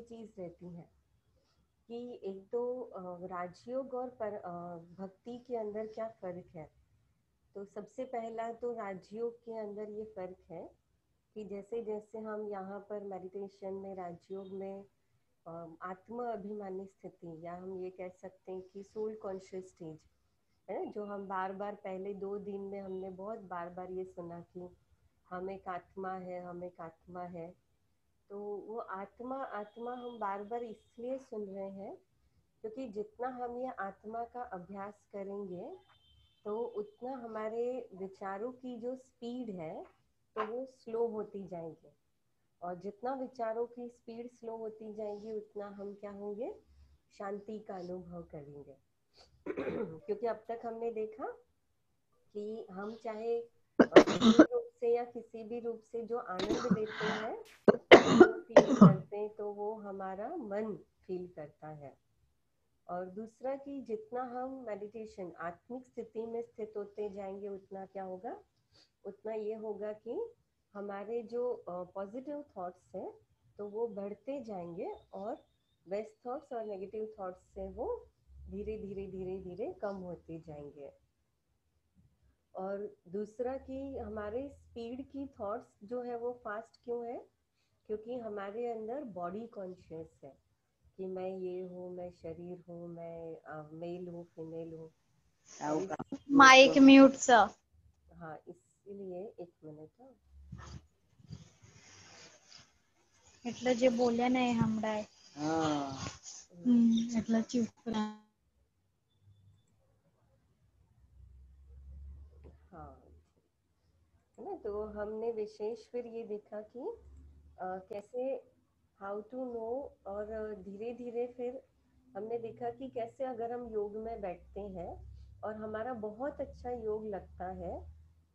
चीज रहती है कि एक तो राजयोग और भक्ति के अंदर क्या फर्क है। तो सबसे पहला तो राजयोग के अंदर ये फर्क है कि जैसे जैसे हम यहाँ पर मेडिटेशन में राजयोग में आत्म अभिमानी स्थिति, या हम ये कह सकते हैं कि सोल कॉन्शियस स्टेज है, जो हम बार बार पहले 2 दिन में हमने बहुत बार बार ये सुना कि हम एक आत्मा है, हम एक आत्मा है। तो वो आत्मा आत्मा हम बार बार इसलिए सुन रहे हैं क्योंकि जितना हम ये आत्मा का अभ्यास करेंगे तो उतना हमारे विचारों की जो स्पीड है तो वो स्लो होती जाएगी, और जितना विचारों की स्पीड स्लो होती जाएगी उतना हम क्या होंगे, शांति का अनुभव करेंगे। क्योंकि अब तक हमने देखा कि हम चाहे स्थूल रूप से या किसी भी रूप से जो आनंद लेते हैं, जो फील करते हैं, तो वो हमारा मन फील करता है। और दूसरा कि जितना हम मेडिटेशन आत्मिक स्थिति में स्थित होते जाएंगे उतना क्या होगा, उतना ये होगा कि हमारे जो पॉजिटिव थॉट्स हैं तो वो बढ़ते जाएंगे, और बेस्ट थॉट्स और नेगेटिव थॉट्स से वो धीरे धीरे धीरे धीरे कम होते जाएंगे। और दूसरा कि हमारे स्पीड की थॉट्स जो है वो फास्ट क्यों है, क्योंकि हमारे अंदर बॉडी कॉन्शियस है कि मैं ये हूँ, मैं शरीर हूँ, मैं मेल हूँ, फीमेल हूँ। माइक म्यूट सा। हाँ, इसलिए एक मिनट। એટલે જે બોલ્યા ને એ સંભળાય. એટલે ચૂપ રહે. हाँ, है ना। तो हमने विशेष फिर ये देखा कि कैसे हाउ टू नो, और धीरे धीरे फिर हमने देखा कि कैसे अगर हम योग में बैठते हैं और हमारा बहुत अच्छा योग लगता है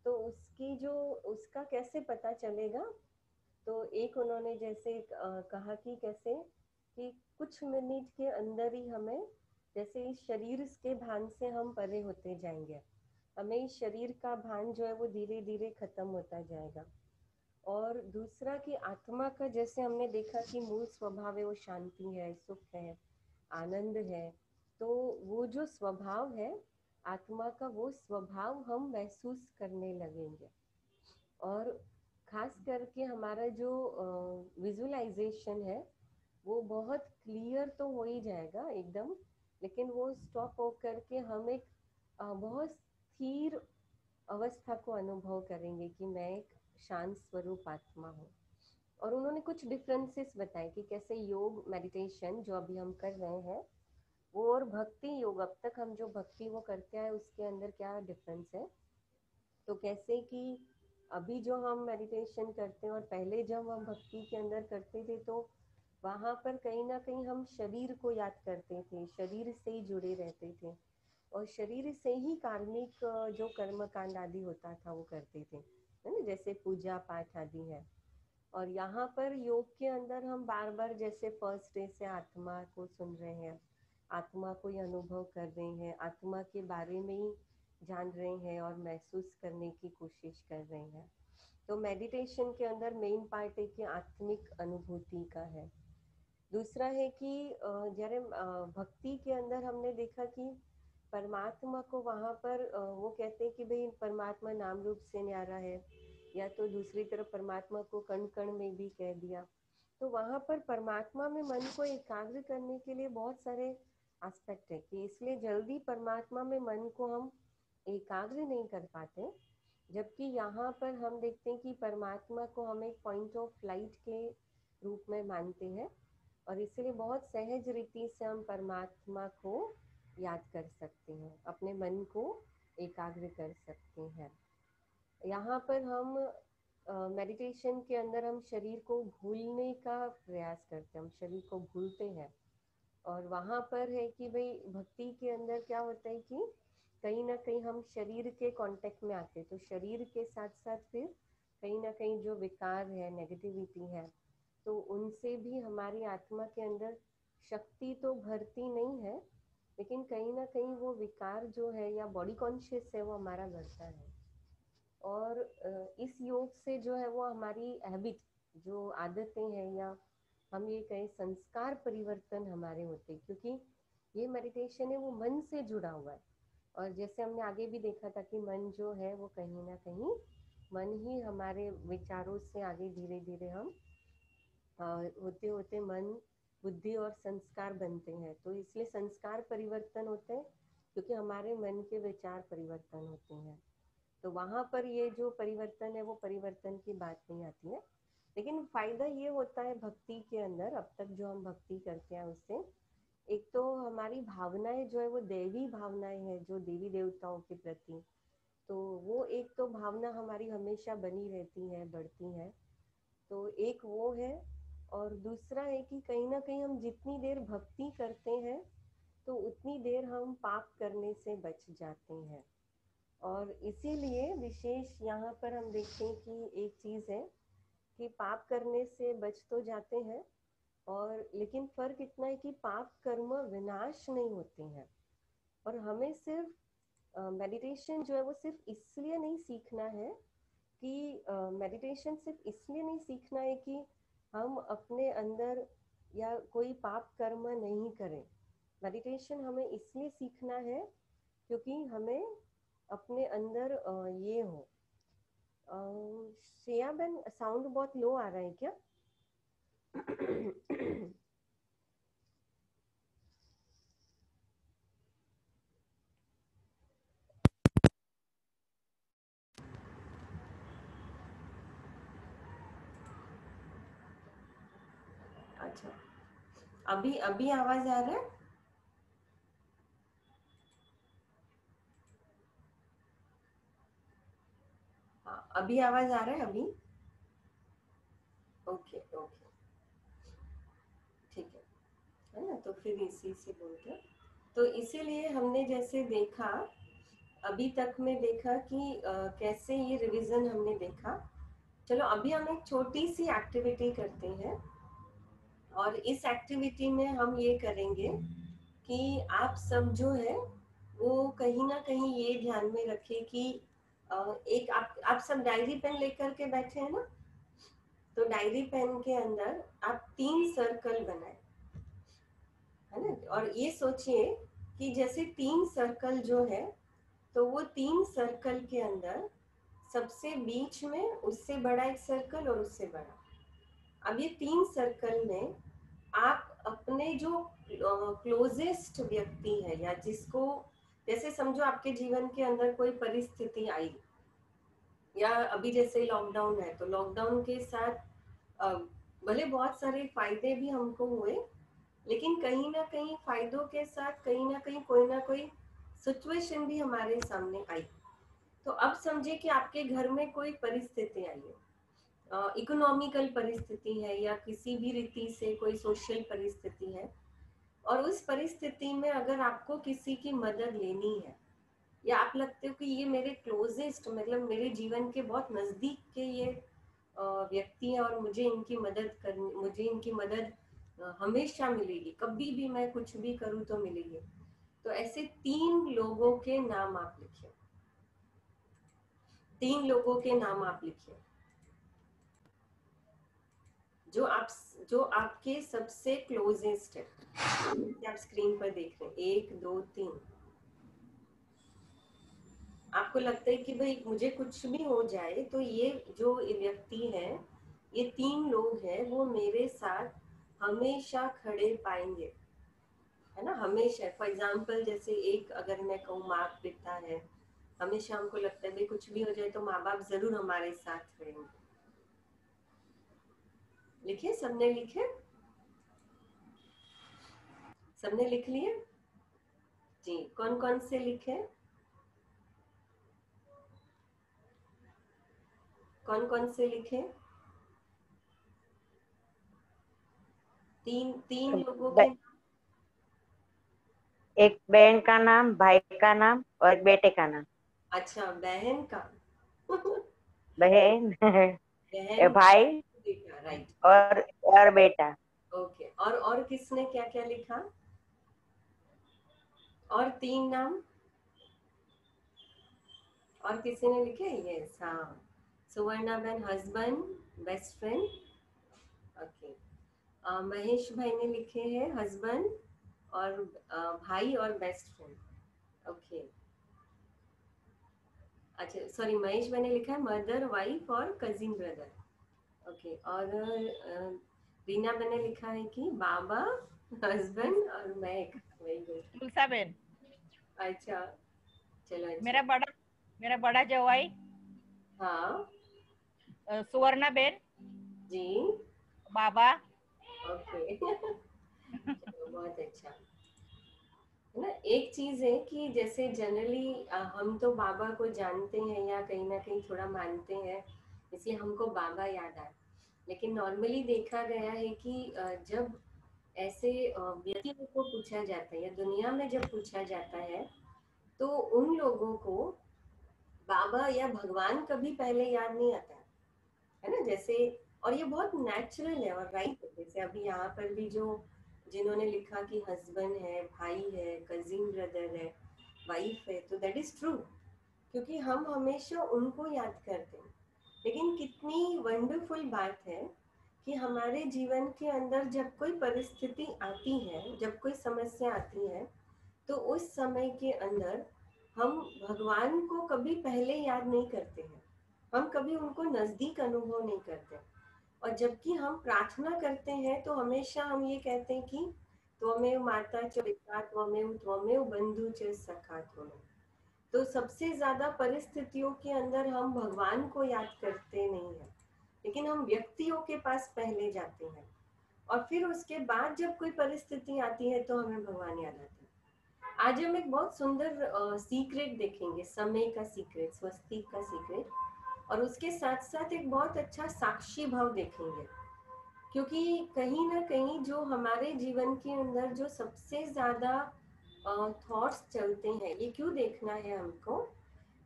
तो उसकी जो उसका कैसे पता चलेगा। तो एक उन्होंने जैसे कहा कि कैसे कि कुछ मिनट के अंदर ही हमें जैसे इस शरीर के भान से हम परे होते जाएंगे, हमें इस शरीर का भान जो है वो धीरे धीरे खत्म होता जाएगा। और दूसरा कि आत्मा का जैसे हमने देखा कि मूल स्वभाव है वो शांति है, सुख है, आनंद है। तो वो जो स्वभाव है आत्मा का, वो स्वभाव हम महसूस करने लगेंगे। और खास करके हमारा जो विजुअलाइजेशन है वो बहुत क्लियर तो हो ही जाएगा एकदम, लेकिन वो स्टॉप होकर के हम एक बहुत स्थिर अवस्था को अनुभव करेंगे कि मैं एक शांत स्वरूप आत्मा हूँ। और उन्होंने कुछ डिफरेंसेस बताए कि कैसे योग मेडिटेशन जो अभी हम कर रहे हैं वो और भक्ति योग, अब तक हम जो भक्ति वो करते हैं उसके अंदर क्या डिफरेंस है। तो कैसे कि अभी जो हम मेडिटेशन करते हैं और पहले जब हम भक्ति के अंदर करते थे तो वहाँ पर कहीं ना कहीं हम शरीर को याद करते थे, शरीर से ही जुड़े रहते थे, और शरीर से ही कार्मिक जो कर्म कांड आदि होता था वो करते थे, है ना, जैसे पूजा पाठ आदि है। और यहाँ पर योग के अंदर हम बार बार जैसे फर्स्ट डे से आत्मा को सुन रहे हैं, आत्मा को ही अनुभव कर रहे हैं, आत्मा के बारे में ही जान रहे हैं और महसूस करने की कोशिश कर रहे हैं। तो मेडिटेशन के अंदर मेन पार्ट है कि आत्मिक अनुभूति का है। दूसरा है कि जયારે भक्ति के अंदर हमने देखा कि परमात्मा को वहाँ पर वो कहते हैं कि भाई परमात्मा नाम रूप से न्यारा है, या तो दूसरी तरफ परमात्मा को कण कण में भी कह दिया। तो वहाँ पर परमात्मा में मन को एकाग्र करने के लिए बहुत सारे एस्पेक्ट है कि इसलिए जल्दी परमात्मा में मन को हम एकाग्र नहीं कर पाते। जबकि यहाँ पर हम देखते हैं कि परमात्मा को हम एक पॉइंट ऑफ लाइट के रूप में मानते हैं, और इसलिए बहुत सहज रीति से हम परमात्मा को याद कर सकते हैं, अपने मन को एकाग्र कर सकते हैं। यहाँ पर हम मेडिटेशन के अंदर हम शरीर को भूलने का प्रयास करते हैं, हम शरीर को भूलते हैं। और वहाँ पर है कि भाई भक्ति के अंदर क्या होता है कि कहीं ना कहीं हम शरीर के कांटेक्ट में आते हैं, तो शरीर के साथ साथ फिर कहीं ना कहीं जो विकार है, नेगेटिविटी है, तो उनसे भी हमारी आत्मा के अंदर शक्ति तो भरती नहीं है, लेकिन कहीं ना कहीं वो विकार जो है या बॉडी कॉन्शियस है वो हमारा बढ़ता है। और इस योग से जो है वो हमारी हैबिट, जो आदतें हैं या हम ये कहें संस्कार परिवर्तन हमारे होते हैं, क्योंकि ये मेडिटेशन है वो मन से जुड़ा हुआ है। और जैसे हमने आगे भी देखा था कि मन जो है वो कहीं ना कहीं मन ही हमारे विचारों से आगे धीरे धीरे हम होते होते मन बुद्धि और संस्कार बनते हैं। तो इसलिए संस्कार परिवर्तन होते हैं क्योंकि हमारे मन के विचार परिवर्तन होते हैं। तो वहां पर ये जो परिवर्तन है वो परिवर्तन की बात नहीं आती है। लेकिन फायदा ये होता है भक्ति के अंदर, अब तक जो हम भक्ति करते हैं उससे एक तो हमारी भावनाएं जो है वो दैवी भावनाएं हैं, जो देवी देवताओं के प्रति, तो वो एक तो भावना हमारी हमेशा बनी रहती है, बढ़ती है। तो एक वो है। और दूसरा है कि कहीं ना कहीं हम जितनी देर भक्ति करते हैं तो उतनी देर हम पाप करने से बच जाते हैं। और इसीलिए विशेष यहाँ पर हम देखते हैं कि एक चीज है कि पाप करने से बच तो जाते हैं, और लेकिन फर्क इतना है कि पाप कर्म विनाश नहीं होते हैं। और हमें सिर्फ मेडिटेशन जो है वो सिर्फ इसलिए नहीं सीखना है कि मेडिटेशन सिर्फ इसलिए नहीं सीखना है कि हम अपने अंदर या कोई पाप कर्म नहीं करें। मेडिटेशन हमें इसलिए सीखना है क्योंकि हमें अपने अंदर ये हो। श्रेया बहन, साउंड बहुत लो आ रहा है क्या? अच्छा, अभी अभी आवाज आ रहा है? हाँ, अभी आवाज आ रहा है अभी? ओके ओके, ठीक है ना? तो फिर इसी से बोलते हैं। तो इसीलिए हमने जैसे देखा, अभी तक में देखा कि कैसे ये रिवीजन हमने देखा। चलो अभी हम एक छोटी सी एक्टिविटी करते हैं, और इस एक्टिविटी में हम ये करेंगे कि आप सब जो है वो कहीं ना कहीं ये ध्यान में रखें कि एक आप सब डायरी पेन लेकर के बैठे हैं ना? तो डायरी पेन के अंदर आप 3 सर्कल बनाए, है ना? और ये सोचिए कि जैसे 3 सर्कल जो है, तो वो 3 सर्कल के अंदर सबसे बीच में उससे बड़ा एक सर्कल और उससे बड़ा। अब ये 3 सर्कल में आप अपने जो क्लोजेस्ट व्यक्ति है, या जिसको, जैसे समझो आपके जीवन के अंदर कोई परिस्थिति आई, या अभी जैसे लॉकडाउन है, तो लॉकडाउन के साथ अ, भले बहुत सारे फायदे भी हमको हुए, लेकिन कहीं ना कहीं फायदों के साथ कहीं ना कोई सिचुएशन भी हमारे सामने आई। तो अब समझिए कि आपके घर में कोई परिस्थिति आई है, इकोनॉमिकल परिस्थिति है या किसी भी रीति से कोई सोशल परिस्थिति है, और उस परिस्थिति में अगर आपको किसी की मदद लेनी है, या आप लगते हो कि ये मेरे क्लोजेस्ट, मतलब मेरे जीवन के बहुत नजदीक के ये व्यक्ति हैं, और मुझे इनकी मदद हमेशा मिलेगी, कभी भी मैं कुछ भी करूँ तो मिलेगी। तो ऐसे 3 लोगों के नाम आप लिखिए। 3 लोगों के नाम आप लिखिए जो आप जो आपके सबसे क्लोजेस्ट है। आप स्क्रीन पर देख रहे हैं, 1 2 3। आपको लगता है कि भाई मुझे कुछ भी हो जाए तो ये जो व्यक्ति है, ये 3 लोग हैं, वो मेरे साथ हमेशा खड़े पाएंगे, है ना? हमेशा। फॉर एग्जाम्पल जैसे एक अगर मैं कहूँ, माँ पिता है, हमेशा हमको लगता है भाई कुछ भी हो जाए तो माँ बाप जरूर हमारे साथ रहेंगे। लिखे? सबने लिखे? सबने लिख लिए जी? कौन कौन से लिखे? कौन कौन से लिखे? 3 लोगों के। ब- एक बहन का नाम, भाई का नाम और एक बेटे का नाम। अच्छा, बहन का। बहन बहन, भाई बेटा, राइट। और बेटा। ओके, और किसने क्या क्या लिखा? और 3 नाम और किसी ने लिखे? यस, हाँ। सुवर्णा बहन husband, best friend. Okay. Mahesh भाई ने लिखे हैं हस्बैंड और भाई और बेस्ट फ्रेंड। ओके, अच्छा सॉरी, महेश भाई ने लिखा है मदर वाइफ और कजिन ब्रदर। ओके, और रीना मैंने लिखा है कि बाबा, हस्बैंड और मैं। Very good. तुलसा बेन, अच्छा, चलो मेरा अच्छा। बड़ा मेरा बड़ा जवाई हाँ सुवर्णा बेन, जी, बाबा। ओके। चलो बहुत अच्छा है ना। एक चीज है कि जैसे जनरली हम तो बाबा को जानते हैं या कहीं ना कहीं थोड़ा मानते हैं, इसलिए हमको बाबा याद आए। लेकिन नॉर्मली देखा गया है कि जब ऐसे व्यक्तियों को पूछा जाता है या दुनिया में जब पूछा जाता है, तो उन लोगों को बाबा या भगवान कभी पहले याद नहीं आता है ना। जैसे, और ये बहुत नेचुरल है और राइट है। जैसे अभी यहाँ पर भी जो जिन्होंने लिखा कि हस्बैंड है, भाई है, कजिन ब्रदर है, वाइफ है, तो दैट इज ट्रू, क्योंकि हम हमेशा उनको याद करते हैं। लेकिन कितनी वंडरफुल बात है कि हमारे जीवन के अंदर जब कोई परिस्थिति आती है, जब कोई समस्या आती है, तो उस समय के अंदर हम भगवान को कभी पहले याद नहीं करते हैं, हम कभी उनको नजदीक अनुभव नहीं करते। और जबकि हम प्रार्थना करते हैं तो हमेशा हम ये कहते हैं कि त्वमेव माता च पिता त्वमेव बंधु च सखा त्वमेव। तो सबसे ज्यादा परिस्थितियों के अंदर हम भगवान को याद करते नहीं हैं, लेकिन हम व्यक्तियों के पास पहले जाते हैं, और फिर उसके बाद जब कोई परिस्थिति आती है तो हमें भगवान याद आते हैं। आज हम एक बहुत सुंदर सीक्रेट देखेंगे, समय का सीक्रेट, स्वस्तिक का सीक्रेट, और उसके साथ साथ एक बहुत अच्छा साक्षी भाव देखेंगे। क्योंकि कहीं ना कहीं जो हमारे जीवन के अंदर जो सबसे ज्यादा थॉट्स चलते हैं, ये क्यों देखना है हमको,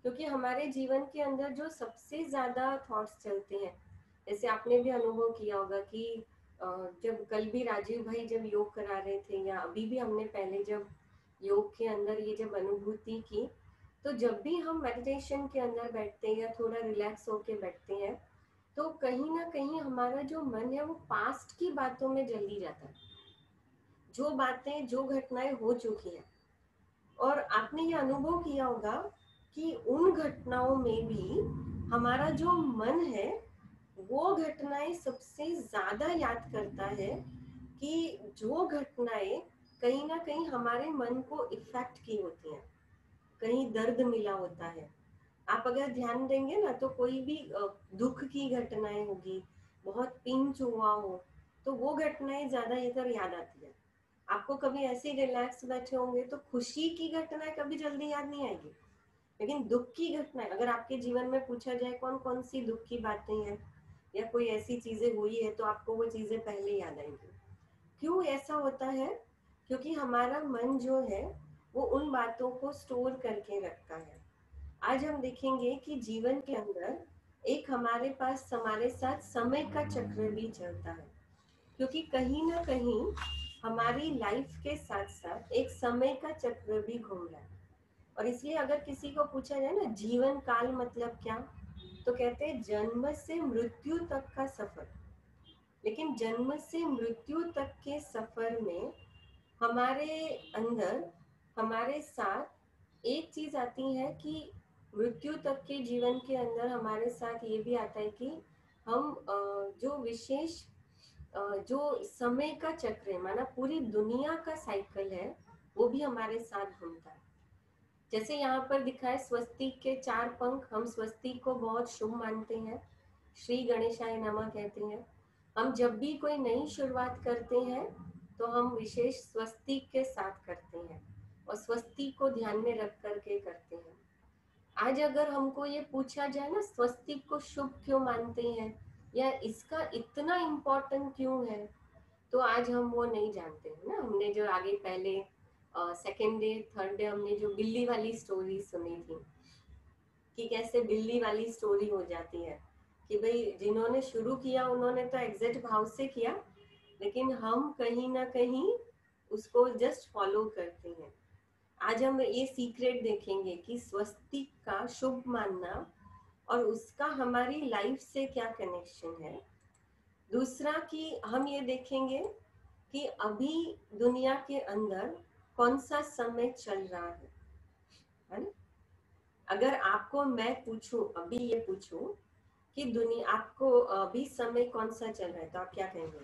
क्योंकि हमारे जीवन के अंदर जो सबसे ज्यादा थॉट्स चलते हैं, जैसे आपने भी अनुभव किया होगा कि जब कल भी राजीव भाई जब योग करा रहे थे, या अभी भी हमने पहले जब योग के अंदर ये जब अनुभूति की, तो जब भी हम मेडिटेशन के अंदर बैठते हैं या थोड़ा रिलैक्स होके बैठते हैं, तो कहीं ना कहीं हमारा जो मन है वो पास्ट की बातों में जल्दी जाता है, जो बातें, जो घटनाएं हो चुकी हैं। और आपने ये अनुभव किया होगा कि उन घटनाओं में भी हमारा जो मन है वो घटनाएं सबसे ज्यादा याद करता है, कि जो घटनाएं कहीं ना कहीं हमारे मन को इफेक्ट की होती हैं, कहीं दर्द मिला होता है। आप अगर ध्यान देंगे ना, तो कोई भी दुख की घटनाएं होगी, बहुत पिंच हुआ हो, तो वो घटनाएं ज्यादा इधर याद आती है। आपको कभी ऐसे रिलैक्स बैठे होंगे तो खुशी की घटनाएं कभी जल्दी याद नहीं आएगी, लेकिन दुख की घटनाएं अगर आपके जीवन में पूछा जाए कौन कौन सी दुख की बातें हैं या कोई ऐसी चीजें हुई है, तो आपको वो चीजें पहले याद आएंगी। क्यों ऐसा होता है? क्योंकि हमारा मन जो है वो उन बातों को स्टोर करके रखता है। आज हम देखेंगे कि जीवन के अंदर एक हमारे पास हमारे साथ समय का चक्र भी चलता है, क्योंकि कहीं ना कहीं हमारी लाइफ के साथ साथ एक समय का चक्र भी घूम रहा है। और इसलिए अगर किसी को पूछा जाए ना जीवन काल मतलब क्या, तो कहते हैं जन्म से मृत्यु तक का सफर। लेकिन जन्म से मृत्यु तक के सफर में हमारे अंदर, हमारे साथ एक चीज आती है कि मृत्यु तक के जीवन के अंदर हमारे साथ ये भी आता है कि हम जो विशेष जो समय का चक्र है, माना पूरी दुनिया का साइकिल है, वो भी हमारे साथ घूमता है। जैसे यहाँ पर दिखा है स्वस्तिक के 4 पंख, हम स्वस्तिक को बहुत शुभ मानते हैं, श्री गणेशाय नमः कहते हैं। हम जब भी कोई नई शुरुआत करते हैं तो हम विशेष स्वस्तिक के साथ करते हैं और स्वस्तिक को ध्यान में रख करके करते हैं। आज अगर हमको ये पूछा जाए ना स्वस्तिक को शुभ क्यों मानते हैं या इसका इतना इम्पोर्टेंट क्यों है, तो आज हम वो नहीं जानते हैं ना। हमने जो आगे पहले सेकेंड डे थर्ड डे हमने जो बिल्ली वाली स्टोरी सुनी थी, कि कैसे बिल्ली वाली स्टोरी हो जाती है कि भाई जिन्होंने शुरू किया उन्होंने तो एग्जैक्ट भाव से किया, लेकिन हम कहीं ना कहीं उसको जस्ट फॉलो करते हैं। आज हम ये सीक्रेट देखेंगे कि स्वस्तिक का शुभ मानना और उसका हमारी लाइफ से क्या कनेक्शन है। दूसरा कि हम ये देखेंगे कि अभी दुनिया के अंदर कौन सा समय चल रहा है ना। अगर आपको मैं पूछूं, अभी ये पूछूं कि दुनिया आपको अभी समय कौन सा चल रहा है, तो आप क्या कहेंगे?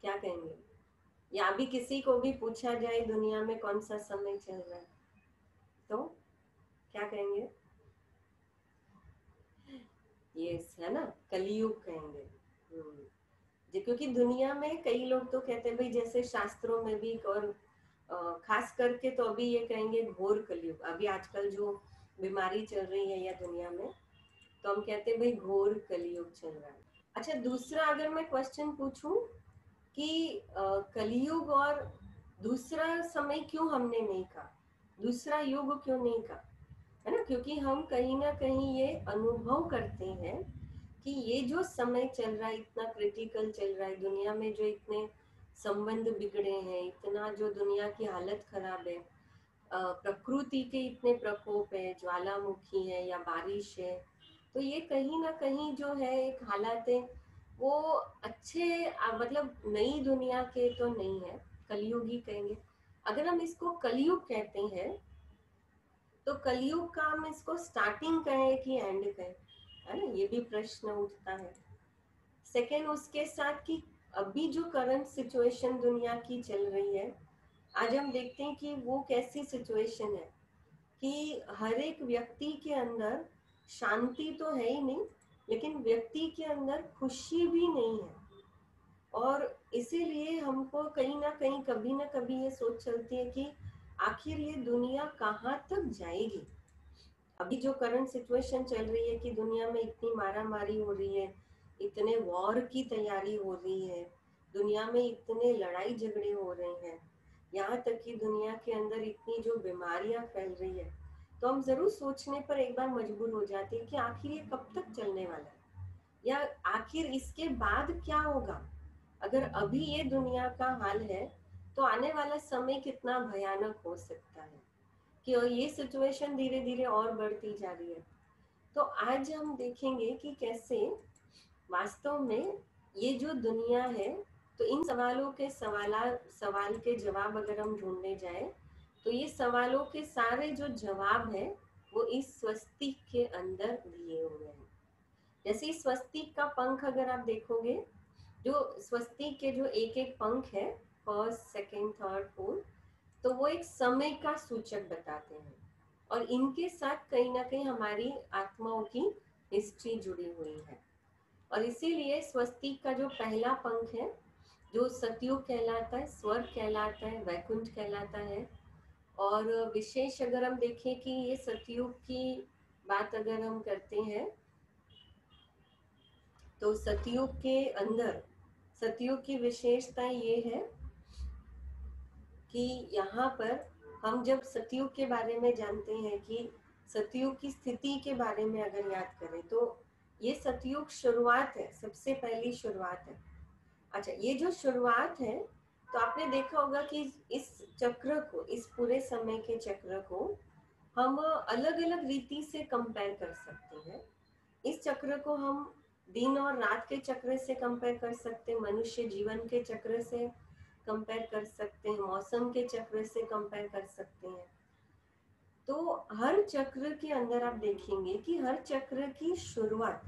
क्या कहेंगे? या अभी किसी को भी पूछा जाए दुनिया में कौन सा समय चल रहा है, तो क्या कहेंगे? यस, है ना, कलयुग कहेंगे। क्योंकि दुनिया में कई लोग तो कहते हैं भाई, जैसे शास्त्रों में भी, और खास करके तो अभी ये कहेंगे घोर कलयुग। अभी आजकल जो बीमारी चल रही है या दुनिया में, तो हम कहते हैं भाई घोर कलयुग चल रहा है। अच्छा, दूसरा अगर मैं क्वेश्चन पूछूं कि कलयुग और दूसरा समय क्यों हमने नहीं कहा, दूसरा युग क्यों नहीं कहा, है ना, क्योंकि हम कहीं ना कहीं ये अनुभव करते हैं कि ये जो समय चल रहा है इतना क्रिटिकल चल रहा है, दुनिया में जो इतने संबंध बिगड़े हैं, इतना जो दुनिया की हालत खराब है, प्रकृति के इतने प्रकोप है, ज्वालामुखी है या बारिश है, तो ये कहीं ना कहीं जो है एक हालात है वो अच्छे मतलब नई दुनिया के तो नहीं है, कलयुग ही कहेंगे। अगर हम इसको कलयुग कहते हैं तो कलयुग का हम इसको स्टार्टिंग कहें कि एंड कहें, है ना, ये भी प्रश्न उठता है। सेकेंड, उसके साथ कि अभी जो करंट सिचुएशन दुनिया की चल रही है, आज हम देखते हैं कि वो कैसी सिचुएशन है कि हर एक व्यक्ति के अंदर शांति तो है ही नहीं, लेकिन व्यक्ति के अंदर खुशी भी नहीं है। और इसीलिए हमको कहीं ना कहीं कभी ना कभी ये सोच चलती है कि आखिर ये दुनिया कहाँ तक जाएगी। अभी जो करंट सिचुएशन चल रही है कि दुनिया में इतनी मारामारी हो रही है, इतने वॉर की तैयारी हो रही है, दुनिया में इतने लड़ाई झगड़े हो रहे हैं, यहाँ तक कि दुनिया के अंदर इतनी जो बीमारियां फैल रही है, तो हम जरूर सोचने पर एक बार मजबूर हो जाते हैं कि आखिर ये कब तक चलने वाला है, या आखिर इसके बाद क्या होगा। अगर अभी ये दुनिया का हाल है तो आने वाला समय कितना भयानक हो सकता है, कि ये सिचुएशन धीरे धीरे और बढ़ती जा रही है। तो आज हम देखेंगे कि कैसे वास्तव में ये जो दुनिया है, तो इन सवालों के सवाल के जवाब अगर हम ढूंढने जाए, तो ये सवालों के सारे जो जवाब है वो इस स्वस्तिक के अंदर दिए हुए हैं। जैसे इस स्वस्तिक का पंख अगर आप देखोगे, जो स्वस्तिक के जो एक एक पंख है, फर्स्ट, सेकंड, थर्ड, फोर्थ, तो वो एक समय का सूचक बताते हैं, और इनके साथ कहीं ना कहीं हमारी आत्माओं की हिस्ट्री जुड़ी हुई है। और इसीलिए स्वस्तिक का जो पहला पंख है, जो सतयुग कहलाता है, स्वर्ग कहलाता है, वैकुंठ कहलाता है। और विशेष अगर हम देखें कि ये सतयुग की बात अगर हम करते हैं, तो सतयुग के अंदर सतयुग की विशेषता ये है कि यहाँ पर हम जब सतयुग के बारे में जानते हैं कि सतयुग की स्थिति के बारे में अगर याद करें, तो ये सतयुग शुरुआत है, सबसे पहली शुरुआत है। अच्छा, ये जो शुरुआत है, तो आपने देखा होगा कि इस चक्र को, इस पूरे समय के चक्र को हम अलग अलग रीति से कंपेयर कर सकते हैं। इस चक्र को हम दिन और रात के चक्र से कंपेयर कर सकते हैं, मनुष्य जीवन के चक्र से कंपेयर कर सकते हैं, मौसम के चक्र से कंपेयर कर सकते हैं। तो हर चक्र के अंदर आप देखेंगे कि हर चक्र की शुरुआत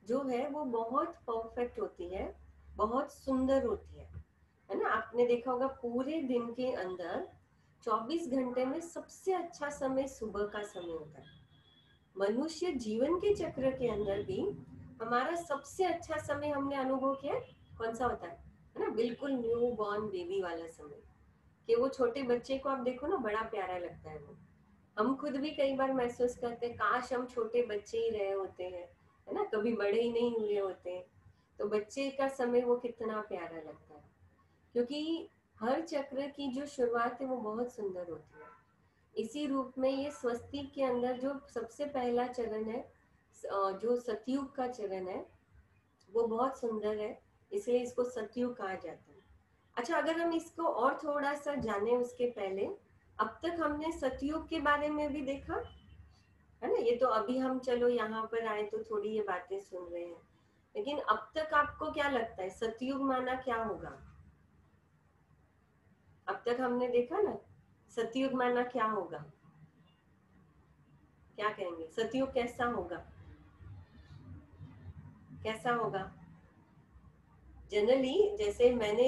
जो है वो बहुत परफेक्ट होती है, बहुत सुंदर होती है ना। आपने देखा होगा पूरे दिन के अंदर 24 घंटे में सबसे अच्छा समय सुबह का समय होता है। मनुष्य जीवन के चक्र के अंदर भी हमारा सबसे अच्छा समय हमने अनुभव किया कौन सा होता है ना, बिल्कुल न्यू बॉर्न बेबी वाला समय, कि वो छोटे बच्चे को आप देखो ना, बड़ा प्यारा लगता है वो। हम खुद भी कई बार महसूस करते हैं काश हम छोटे बच्चे ही रहे होते हैं, है ना, कभी बड़े ही नहीं हुए होते। तो बच्चे का समय वो कितना प्यारा लगता है, क्योंकि हर चक्र की जो शुरुआत है वो बहुत सुंदर होती है। इसी रूप में ये स्वस्तिक के अंदर जो सबसे पहला चरण है, जो सतयुग का चरण है, वो बहुत सुंदर है, इसलिए इसको सतयुग कहा जाता है। अच्छा, अगर हम इसको और थोड़ा सा जाने उसके पहले, अब तक हमने सतयुग के बारे में भी देखा है ना, ये तो अभी हम चलो यहाँ पर आए तो थोड़ी ये बातें सुन रहे हैं। लेकिन अब तक आपको क्या लगता है सतयुग माना क्या होगा? अब तक हमने देखा ना, सतयुग माना क्या होगा? क्या कहेंगे सतयुग कैसा होगा? कैसा होगा जनरली? जैसे मैंने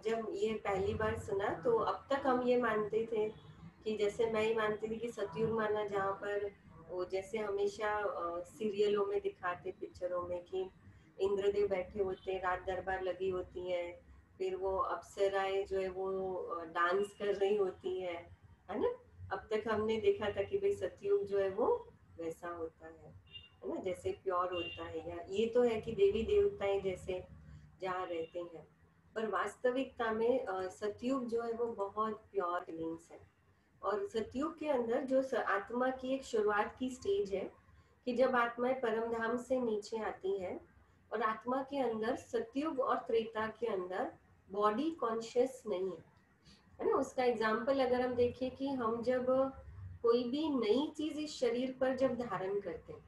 जब ये पहली बार सुना तो अब तक हम ये मानते थे कि, जैसे मैं ही मानती थी कि सतयुग माना जहाँ पर वो जैसे हमेशा सीरियलों में दिखाते, पिक्चरों में, कि इंद्रदेव बैठे होते, रात दरबार लगी होती है, फिर वो अप्सराएं जो है वो डांस कर रही होती है ना? अब तक हमने देखा था कि भाई सतयुग जो है वो वैसा होता है ना, जैसे प्योर होता है, या ये तो है कि देवी देवताएं जैसे जहाँ रहते हैं। पर वास्तविकता में सतयुग जो है वो बहुत प्योर फीलिंग्स है। और सतयुग के अंदर जो आत्मा की एक शुरुआत की स्टेज है कि जब आत्माएं परम धाम से नीचे आती है, और आत्मा के अंदर सतयुग और त्रेता के अंदर बॉडी कॉन्शियस नहीं है ना? उसका एग्जाम्पल अगर हम देखें कि हम जब कोई भी नई चीज इस शरीर पर जब धारण करते हैं,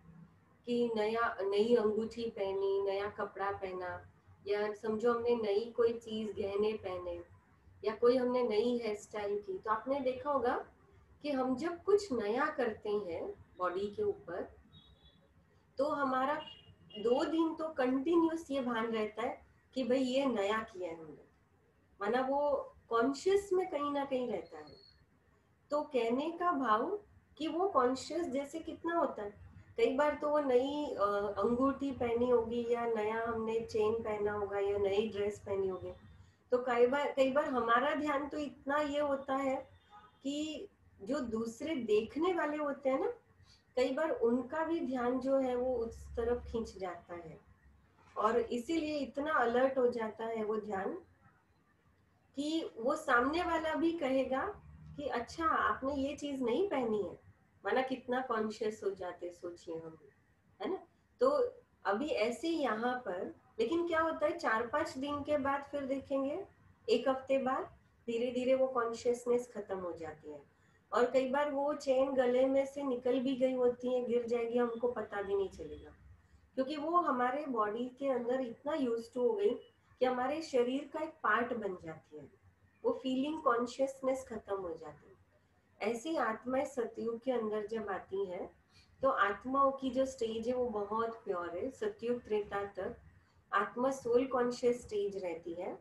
कि नई अंगूठी पहनी, नया कपड़ा पहना, या समझो हमने नई कोई चीज गहने पहने, या कोई हमने नई हेयर स्टाइल की, तो आपने देखा होगा कि हम जब कुछ नया करते हैं बॉडी के ऊपर, तो हमारा 2 दिन तो कंटिन्यूस ये भान रहता है कि भाई ये नया किया है हमने, माना वो कॉन्शियस में कहीं ना कहीं रहता है। तो कहने का भाव कि वो कॉन्शियस जैसे कितना होता है, कई बार तो वो नई अंगूठी पहनी होगी, या नया हमने चेन पहना होगा, या नई ड्रेस पहनी होगी, तो कई बार हमारा ध्यान तो इतना ये होता है कि जो दूसरे देखने वाले होते हैं ना, कई बार उनका भी ध्यान जो है वो उस तरफ खींच जाता है, और इसीलिए इतना अलर्ट हो जाता है वो ध्यान कि वो सामने वाला भी कहेगा कि अच्छा आपने ये चीज नहीं पहनी है, माना कितना कॉन्शियस हो जाते, सोचिए हम, है ना? तो अभी ऐसे यहाँ पर, लेकिन क्या होता है 4-5 दिन के बाद फिर देखेंगे, एक हफ्ते बाद धीरे धीरे वो कॉन्शियसनेस खत्म हो जाती है, और कई बार वो चेन गले में से निकल भी गई होती है, गिर जाएगी, हमको पता भी नहीं चलेगा, क्योंकि वो हमारे बॉडी के अंदर इतना यूज टू हो गई कि हमारे शरीर का एक पार्ट बन जाती है, वो फीलिंग कॉन्शियसनेस खत्म हो जाती है। ऐसी आत्माएं सतयुग के अंदर जब आती है, तो आत्माओं की जो स्टेज है वो बहुत प्योर है। सतयुग त्रेता तक आत्मा सोल कॉन्शियस स्टेज रहती है,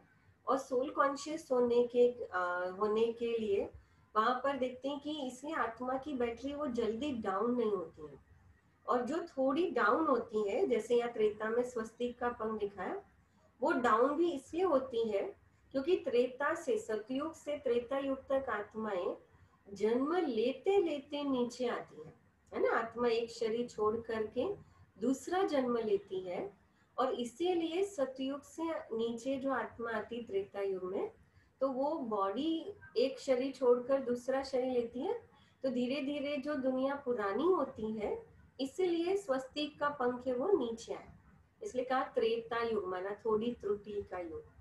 और सोल कॉन्शियस होने के लिए वहां पर देखते हैं कि इसलिए आत्मा की बैटरी वो जल्दी डाउन नहीं होती है, और जो थोड़ी डाउन होती है, जैसे यहाँ त्रेता में स्वस्तिक का पंख दिखाया, वो डाउन भी इसलिए होती है क्योंकि त्रेता से सतयुग से त्रेता युग तक आत्माएं जन्म लेते लेते नीचे आती है ना? आत्मा एक शरीर छोड़ करके दूसरा जन्म लेती है, और इसीलिए सतयुग से नीचे जो आत्मा आती त्रेता युग में, तो वो बॉडी एक शरीर छोड़कर दूसरा शरीर लेती है, तो धीरे धीरे जो दुनिया पुरानी होती है, इसीलिए स्वस्तिक का पंख है वो नीचे आए, इसलिए कहा त्रेता युग, माना थोड़ी त्रुटि का युग।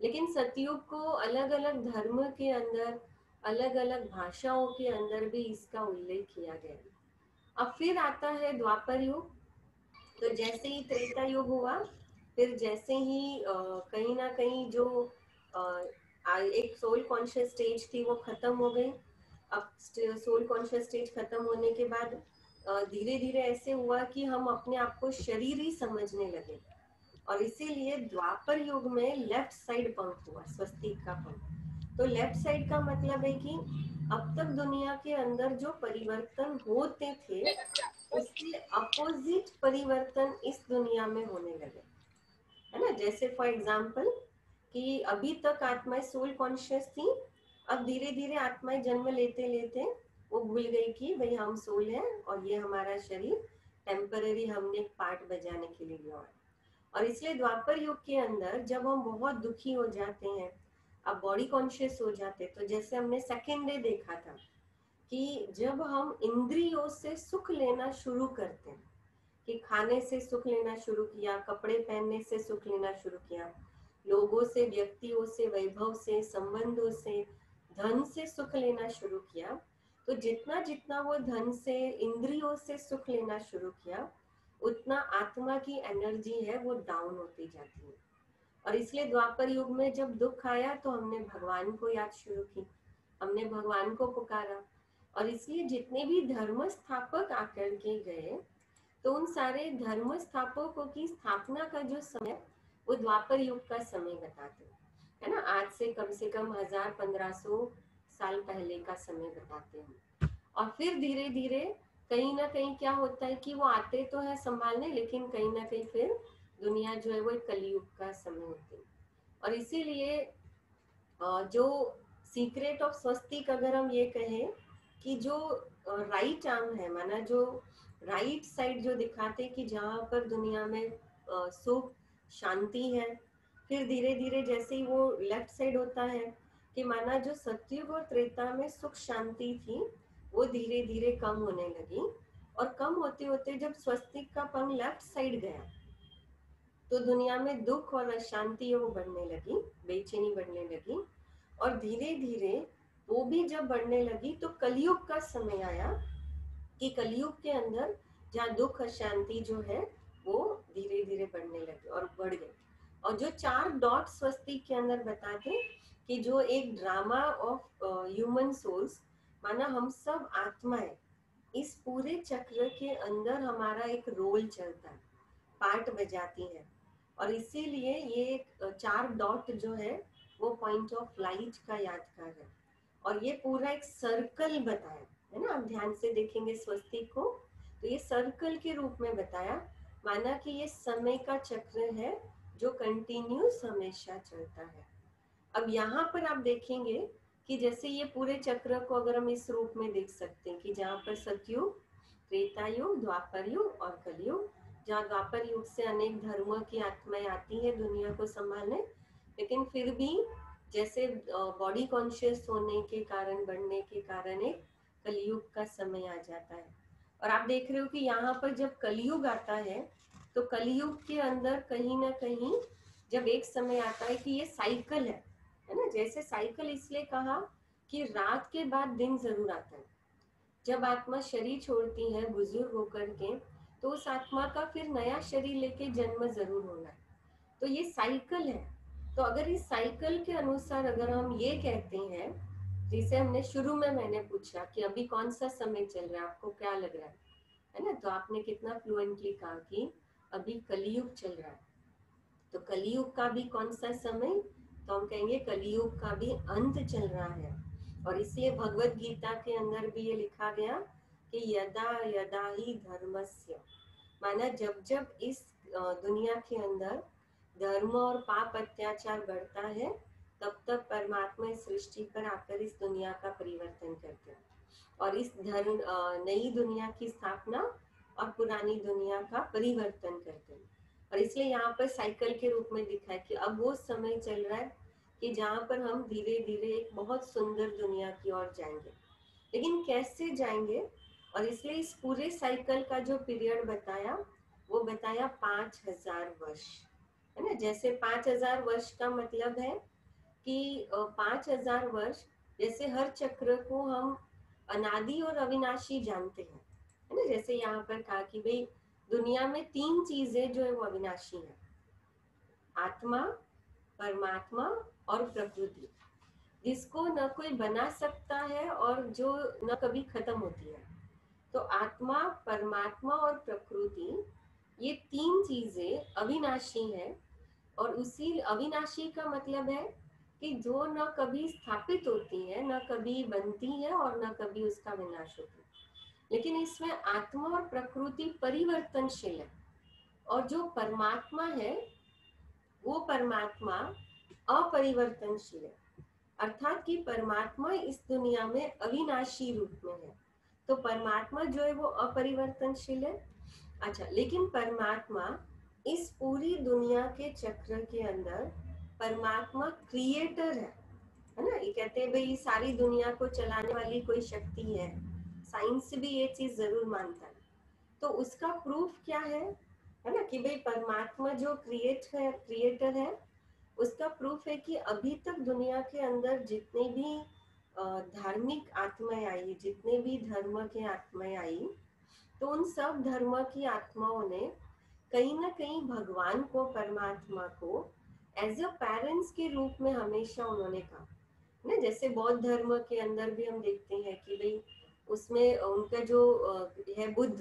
लेकिन सतयुग को अलग अलग धर्म के अंदर, अलग अलग भाषाओं के अंदर भी इसका उल्लेख किया गया है। अब फिर आता है द्वापर युग। तो जैसे ही त्रेता युग हुआ, फिर जैसे ही कहीं ना कहीं जो एक सोल कॉन्शियस स्टेज थी वो खत्म हो गई। अब सोल कॉन्शियस स्टेज खत्म होने के बाद धीरे धीरे ऐसे हुआ कि हम अपने आप को शरीर ही समझने लगे, और इसीलिए द्वापर युग में लेफ्ट साइड पंख हुआ, स्वस्तिक का पंख। तो लेफ्ट साइड का मतलब है कि अब तक दुनिया के अंदर जो परिवर्तन होते थे, उसके अपोजिट परिवर्तन इस दुनिया में होने लगे, है ना? जैसे फॉर एग्जाम्पल कि अभी तक आत्माएं सोल कॉन्शियस थी, अब धीरे धीरे आत्माएं जन्म लेते लेते वो भूल गई कि भाई हम सोल हैं, और ये हमारा शरीर टेम्पररी हमने पार्ट बजाने के लिए लिया है। और इसलिए द्वापर युग के अंदर जब हम बहुत दुखी हो जाते हैं, अब बॉडी कॉन्शियस हो जाते, तो जैसे हमने सेकेंड डे देखा था कि जब हम इंद्रियों से सुख लेना शुरू करते हैं, कि खाने से सुख लेना शुरू किया, कपड़े पहनने से सुख लेना शुरू किया, लोगों से, व्यक्तियों से, वैभव से, संबंधों से, धन से सुख लेना शुरू किया, तो जितना जितना वो धन से, इंद्रियों से सुख लेना शुरू किया, उतना आत्मा की एनर्जी है वो डाउन होती जाती है। और इसलिए द्वापर युग में जब दुख आया तो हमने भगवान को याद शुरू की, हमने भगवान को पुकारा। और इसलिए जितने भी धर्म स्थापक आकर के गए तो उन सारे धर्म स्थापकों की स्थापना का जो समय वो द्वापर युग का समय बताते हैं, है ना। आज से कम 1000-1500 साल पहले का समय बताते हैं। और फिर धीरे धीरे कहीं ना कहीं क्या होता है कि वो आते तो है संभालने, लेकिन कहीं ना कहीं फिर दुनिया जो है वो एक कलयुग का समय होती है। और इसीलिए जो सीक्रेट ऑफ स्वस्तिक अगर हम ये कहें कि जो राइट आर्म है, माना जो राइट साइड जो दिखाते कि जहाँ पर दुनिया में सुख शांति है, फिर धीरे धीरे जैसे ही वो लेफ्ट साइड होता है कि माना जो सतयुग और त्रेता में सुख शांति थी वो धीरे धीरे कम होने लगी। और कम होते होते जब स्वस्तिक का पंख लेफ्ट साइड गया तो दुनिया में दुख और अशांति वो बढ़ने लगी, बेचैनी बढ़ने लगी। और धीरे धीरे वो भी जब बढ़ने लगी तो कलयुग का समय आया कि कलयुग के अंदर जहाँ दुख अशांति जो है वो धीरे धीरे बढ़ने लगे और बढ़ गए। और जो 4 डॉट स्वस्तिक के अंदर बताते कि जो एक ड्रामा ऑफ ह्यूमन सोल्स, माना हम सब आत्माएं इस पूरे चक्र के अंदर हमारा एक रोल चलता है, पार्ट बजाती है। और इसीलिए ये 4 डॉट जो है वो पॉइंट ऑफ लाइट का यादगार है। और ये पूरा एक सर्कल बताया है ना, आप ध्यान से देखेंगे स्वस्तिक को तो ये सर्कल के रूप में बताया, माना कि ये समय का चक्र है जो कंटिन्यूस हमेशा चलता है। अब यहाँ पर आप देखेंगे कि जैसे ये पूरे चक्र को अगर हम इस रूप में देख सकते हैं कि जहाँ पर सतयुग, त्रेता युग, द्वापर युग और कलयुग, जहाँ द्वापर युग से अनेक धर्मों की आत्माएं आती है दुनिया को संभालने, लेकिन फिर भी जैसे बॉडी कॉन्शियस होने के कारण, बढ़ने के कारण एक कलयुग का समय आ जाता है। और आप देख रहे हो कि यहाँ पर जब कलयुग आता है तो कलयुग के अंदर कहीं ना कहीं जब एक समय आता है कि ये साइकिल है ना। जैसे साइकिल इसलिए कहा कि रात के बाद दिन जरूर आता है। जब आत्मा शरीर छोड़ती है बुजुर्ग होकर के तो उस आत्मा का फिर नया शरीर लेके जन्म जरूर होना है। तो ये साइकिल है। तो अगर इस साइकिल के अनुसार अगर हम ये कहते हैं, जिसे हमने शुरू में मैंने पूछा कि अभी कौन सा समय चल रहा है, आपको क्या लग रहा है ना, तो आपने कितना फ्लुएंटली कहा कि अभी कलयुग चल रहा है। तो कलयुग का भी कौन सा समय, तो हम कहेंगे कलयुग का भी अंत चल रहा है। और इसलिए भगवत गीता के अंदर भी ये लिखा गया कि यदा यदा ही धर्मस्य, माना जब जब इस दुनिया के अंदर धर्म और पाप अत्याचार बढ़ता है तब तब परमात्मा इस सृष्टि पर आकर इस दुनिया का परिवर्तन करते हैं और इस धर्म नई दुनिया की स्थापना और पुरानी दुनिया का परिवर्तन करते हैं। और इसलिए यहाँ पर साइकिल के रूप में दिखा है कि अब वो समय चल रहा है कि जहाँ पर हम धीरे धीरे एक बहुत सुंदर दुनिया की ओर जाएंगे। लेकिन कैसे जाएंगे, और इसलिए इस पूरे साइकिल का जो पीरियड बताया वो बताया 5000 वर्ष, है ना। जैसे 5000 वर्ष का मतलब है कि 5000 वर्ष, जैसे हर चक्र को हम अनादि और अविनाशी जानते हैं, है ना। जैसे यहाँ पर कहा कि भाई दुनिया में 3 चीजें जो है वो अविनाशी है, आत्मा, परमात्मा और प्रकृति, जिसको न कोई बना सकता है और जो न कभी खत्म होती है। तो आत्मा, परमात्मा और प्रकृति, ये 3 चीजें अविनाशी है। और उसी अविनाशी का मतलब है कि जो न कभी स्थापित होती है, न कभी बनती है और न कभी उसका विनाश होता है। लेकिन इसमें आत्मा और प्रकृति परिवर्तनशील है और जो परमात्मा है वो परमात्मा अपरिवर्तनशील है, अर्थात कि परमात्मा इस दुनिया में अविनाशी रूप में है। तो परमात्मा जो है वो अपरिवर्तनशील है। अच्छा, लेकिन परमात्मा इस पूरी दुनिया के चक्र के अंदर परमात्मा क्रिएटर है ना। ये कहते हैं भाई सारी दुनिया को चलाने वाली कोई शक्ति है, साइंस भी ये चीज जरूर मानता है। तो उसका प्रूफ क्या है ना, कि भाई परमात्मा जो क्रिएटर है, उसका प्रूफ है कि अभी तक दुनिया के अंदर जितने भी धार्मिक आत्माएं आई, जितने भी धर्म के आत्माएं आई, तो उन सब धर्म की आत्माओं ने कहीं ना कहीं भगवान को, परमात्मा को एज अ पेरेंट्स के रूप में हमेशा उन्होंने कहा ना। जैसे बौद्ध धर्म के अंदर भी हम देखते हैं कि भाई उसमें उनका जो है बुद्ध,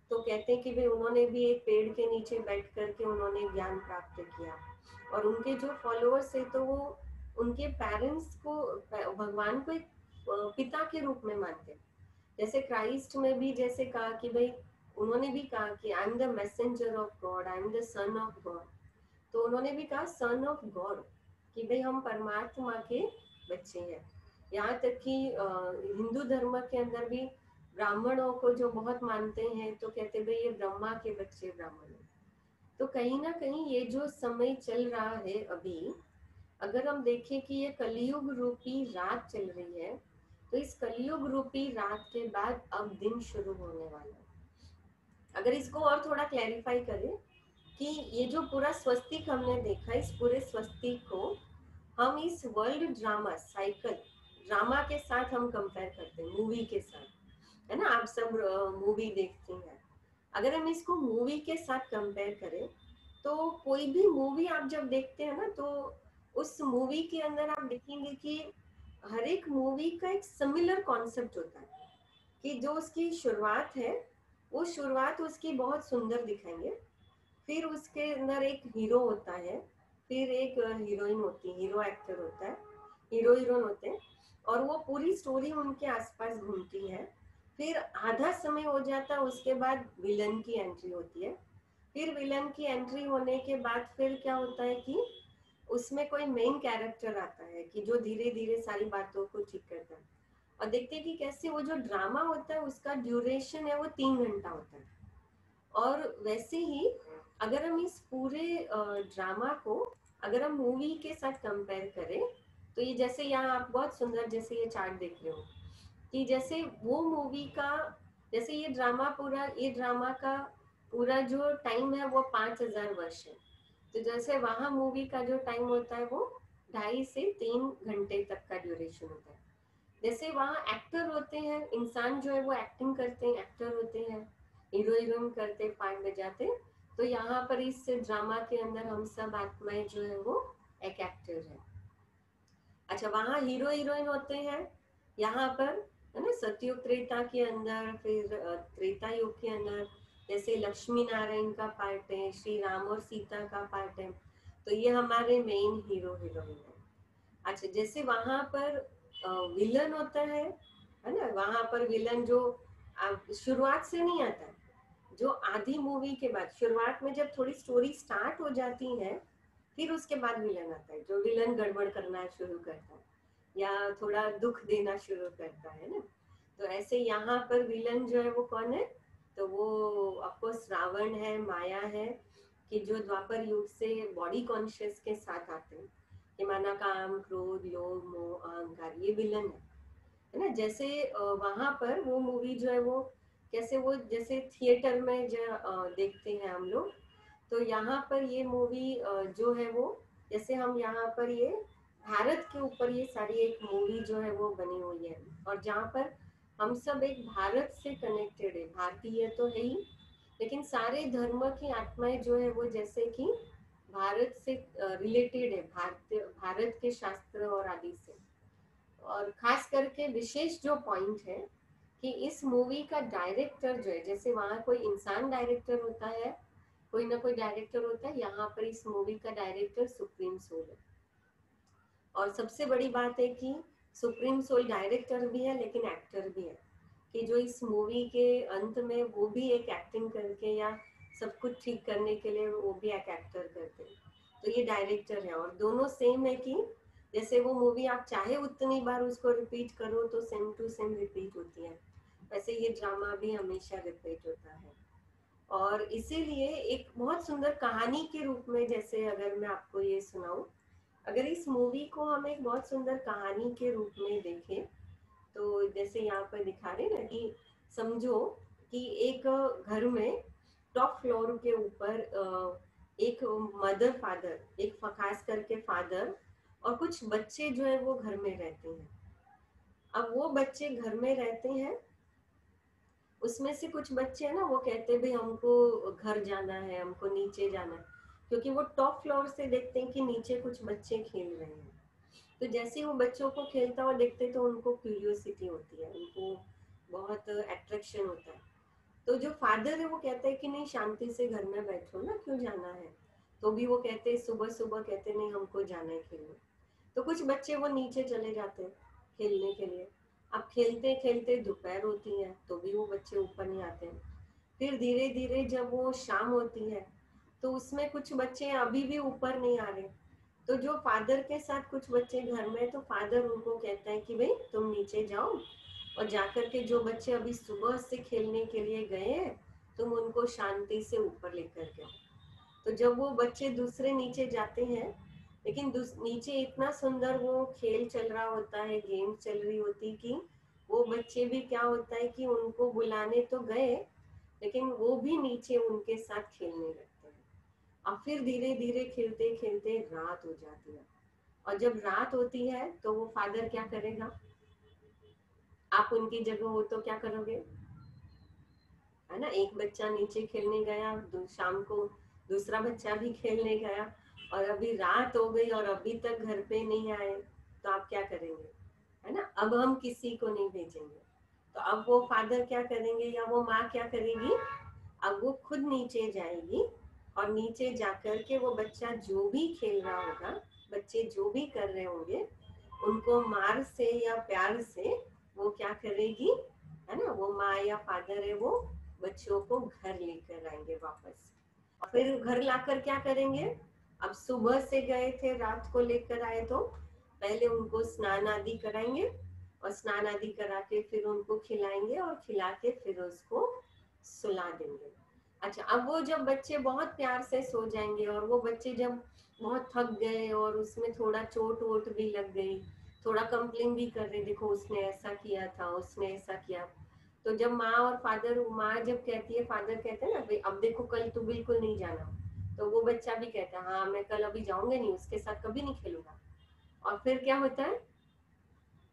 तो कहते हैं कि भाई उन्होंने भी एक पेड़ के नीचे बैठ करके उन्होंने ज्ञान प्राप्त किया, और उनके जो फॉलोअर्स है तो वो उनके पेरेंट्स को, भगवान को एक पिता के रूप में मानते हैं। जैसे क्राइस्ट में भी जैसे कहा कि भाई उन्होंने भी कहा कि I am the messenger of God, I am the son of God, तो उन्होंने भी कहा सन ऑफ गॉड, कि भाई हम परमात्मा के बच्चे हैं। यहाँ तक कि हिंदू धर्म के अंदर भी ब्राह्मणों को जो बहुत मानते हैं तो कहते भाई ये ब्रह्मा के बच्चे ब्राह्मण हैं। तो कहीं ना कहीं ये जो समय चल रहा है अभी, अगर हम देखें कि ये कलयुग रूपी रात चल रही है, तो इस कलयुग रूपी रात के बाद अब दिन शुरू होने वाला है। अगर इसको और थोड़ा क्लैरिफाई करें कि ये जो पूरा स्वस्तिक हमने देखा, इस पूरे स्वस्तिक को हम इस वर्ल्ड ड्रामा साइकिल ड्रामा के साथ हम कंपेयर करते हैं, मूवी के साथ, है ना। आप सब मूवी देखते हैं, अगर हम इसको मूवी के साथ कंपेयर करें तो कोई भी मूवी आप जब देखते हैं ना, तो उस मूवी के अंदर आप देखेंगे कि हर एक मूवी का एक सिमिलर कॉन्सेप्ट होता है, कि जो उसकी शुरुआत है वो शुरुआत उसकी बहुत सुंदर दिखाएंगे, फिर उसके अंदर एक हीरो होता है, फिर एक हीरोइन होती है, हीरो एक्टर होता है, हीरो हीरोइन होते हैं, और वो पूरी स्टोरी उनके आसपास घूमती है। फिर आधा समय हो जाता है, उसके बाद विलन की एंट्री होती है। फिर विलन की एंट्री होने के बाद फिर क्या होता है कि उसमें कोई मेन कैरेक्टर आता है कि जो धीरे धीरे सारी बातों को ठीक करता है। और देखते हैं कि कैसे वो जो ड्रामा होता है उसका ड्यूरेशन है वो 3 घंटा होता है। और वैसे ही अगर हम इस पूरे ड्रामा को अगर हम मूवी के साथ कंपेयर करें, तो ये जैसे यहाँ आप बहुत सुंदर जैसे ये चार्ट देख रहे हो कि जैसे वो मूवी का, जैसे ये ड्रामा का पूरा जो टाइम है वो 5,000 वर्ष है। तो जैसे वहां मूवी का जो टाइम होता है वो 2.5 से 3 घंटे तक का ड्यूरेशन होता है। जैसे वहाँ एक्टर होते हैं, इंसान जो है वो एक्टिंग करते हैं, एक्टर होते हैं, हीरो हीरोइन करते, पार्ट बजाते। तो यहाँ पर इस ड्रामा के अंदर हम सब आत्माएं जो है वो एक एक्टर है। अच्छा, वहाँ हीरो हीरोइन होते हैं, यहाँ पर है ना सतयुग त्रेता के अंदर, फिर त्रेता युग के अंदर जैसे लक्ष्मी नारायण का पार्ट है, श्री राम और सीता का पार्ट है, तो ये हमारे मेन हीरो हीरोइन है। अच्छा, जैसे वहां पर विलन होता है ना, वहां पर विलन जो शुरुआत से नहीं आता है, जो आधी मूवी के बाद, शुरुआत में जब थोड़ी स्टोरी स्टार्ट हो जाती है फिर उसके बाद विलन आता है, जो विलन गड़बड़ करना शुरू करता है या थोड़ा दुख देना शुरू करता है ना। तो ऐसे यहाँ पर विलन जो है वो कौन है, तो वो ऑफकोर्स रावण है, माया है, कि जो द्वापर युग से बॉडी कॉन्शियस के साथ आते हैं, कि माना काम, क्रोध, लोभ, मोह, अहंकार, ये विलन है ना। जैसे वहां पर वो मूवी जो है वो कैसे, वो जैसे थिएटर में जो देखते हैं हम लोग, तो यहाँ पर ये मूवी जो है वो, जैसे हम यहाँ पर ये भारत के ऊपर ये सारी एक मूवी जो है वो बनी हुई है, और जहाँ पर हम सब एक भारत से कनेक्टेड है, भारतीय तो है ही, लेकिन सारे धर्म की आत्माएं जो है वो जैसे कि भारत से रिलेटेड है, भारत के शास्त्र और आदि से। और खास करके विशेष जो पॉइंट है कि इस मूवी का डायरेक्टर जो है, जैसे वहाँ कोई इंसान डायरेक्टर होता है, कोई ना कोई डायरेक्टर होता है, यहाँ पर इस मूवी का डायरेक्टर सुप्रीम सोल है। और सबसे बड़ी बात है कि सुप्रीम सोल डायरेक्टर भी है लेकिन एक्टर भी है, कि जो इस मूवी के अंत में वो भी एक एक्टिंग करके या सब कुछ ठीक करने के लिए वो भी एक एक्टर करते हैं, तो ये डायरेक्टर है। और दोनों सेम है कि जैसे वो मूवी आप चाहे उतनी बार उसको रिपीट करो तो सेम टू सेम रिपीट होती है, वैसे ये ड्रामा भी हमेशा रिपीट होता है। और इसीलिए एक बहुत सुंदर कहानी के रूप में, जैसे अगर मैं आपको ये सुनाऊं, अगर इस मूवी को हम एक बहुत सुंदर कहानी के रूप में देखें, तो जैसे यहाँ पर दिखा रहे ना कि समझो कि एक घर में टॉप फ्लोर के ऊपर एक मदर फादर, एक खास करके फादर और कुछ बच्चे जो है वो घर में रहते हैं। अब वो बच्चे घर में रहते हैं, उसमें से कुछ बच्चे हैं ना, वो कहते हैं भाई हमको घर जाना है, हमको नीचे जाना है, क्योंकि वो टॉप फ्लोर से देखते हैं कि नीचे कुछ बच्चे खेल रहे हैं। तो जैसे ही वो बच्चों को खेलता हुआ देखते तो उनको क्यूरियोसिटी होती है, उनको बहुत अट्रैक्शन होता है। तो जो फादर है वो कहता है कि नहीं, शांति से घर में बैठो ना, क्यों जाना है। तो भी वो कहते हैं, सुबह सुबह कहते नहीं हमको जाना है खेलने। तो कुछ बच्चे वो नीचे चले जाते हैं खेलने के लिए। अब खेलते खेलते दोपहर होती है तो भी वो बच्चे ऊपर नहीं आते हैं। फिर धीरे धीरे जब वो शाम होती है तो उसमें कुछ बच्चे अभी भी ऊपर नहीं आ रहे। तो जो फादर के साथ कुछ बच्चे घर में, तो फादर उनको कहता है कि भाई तुम नीचे जाओ और जाकर के जो बच्चे अभी सुबह से खेलने के लिए गए हैं तुम उनको शांति से ऊपर लेकर के आओ। तो जब वो बच्चे दूसरे नीचे जाते हैं, लेकिन नीचे इतना सुंदर वो खेल चल रहा होता है, गेम चल रही होती कि वो बच्चे भी क्या होता है कि उनको बुलाने तो गए लेकिन वो भी नीचे उनके साथ खेलने लगते हैं। और फिर धीरे धीरे खेलते खेलते रात हो जाती है। और जब रात होती है तो वो फादर क्या करेगा, आप उनकी जगह हो तो क्या करोगे, है ना। एक बच्चा नीचे खेलने गया, शाम को दूसरा बच्चा भी खेलने गया, और अभी रात हो गई और अभी तक घर पे नहीं आए, तो आप क्या करेंगे, है ना। अब हम किसी को नहीं भेजेंगे। तो अब वो फादर क्या करेंगे या वो माँ क्या करेगी, अब वो खुद नीचे जाएगी और नीचे जाकर के वो बच्चा जो भी खेल रहा होगा, बच्चे जो भी कर रहे होंगे, उनको मार से या प्यार से वो क्या करेगी, है ना, वो माँ या फादर है वो बच्चों को घर लेकर आएंगे वापस। और फिर घर लाकर क्या करेंगे, अब सुबह से गए थे रात को लेकर आए तो पहले उनको स्नान आदि कराएंगे और स्नान आदि करा के फिर उनको खिलाएंगे और खिला के फिर उसको सुला देंगे। अच्छा, अब वो जब बच्चे बहुत प्यार से सो जाएंगे और वो बच्चे जब बहुत थक गए और उसमें थोड़ा चोट वोट भी लग गई, थोड़ा कंप्लेन भी कर रहे, देखो उसने ऐसा किया था, उसने ऐसा किया। तो जब माँ और फादर, माँ जब कहती है, फादर कहते हैं ना भाई अब देखो कल तू बिल्कुल नहीं जाना, तो वो बच्चा भी कहता है हाँ मैं कल अभी जाऊंगा नहीं, उसके साथ कभी नहीं खेलूंगा। और फिर क्या होता है,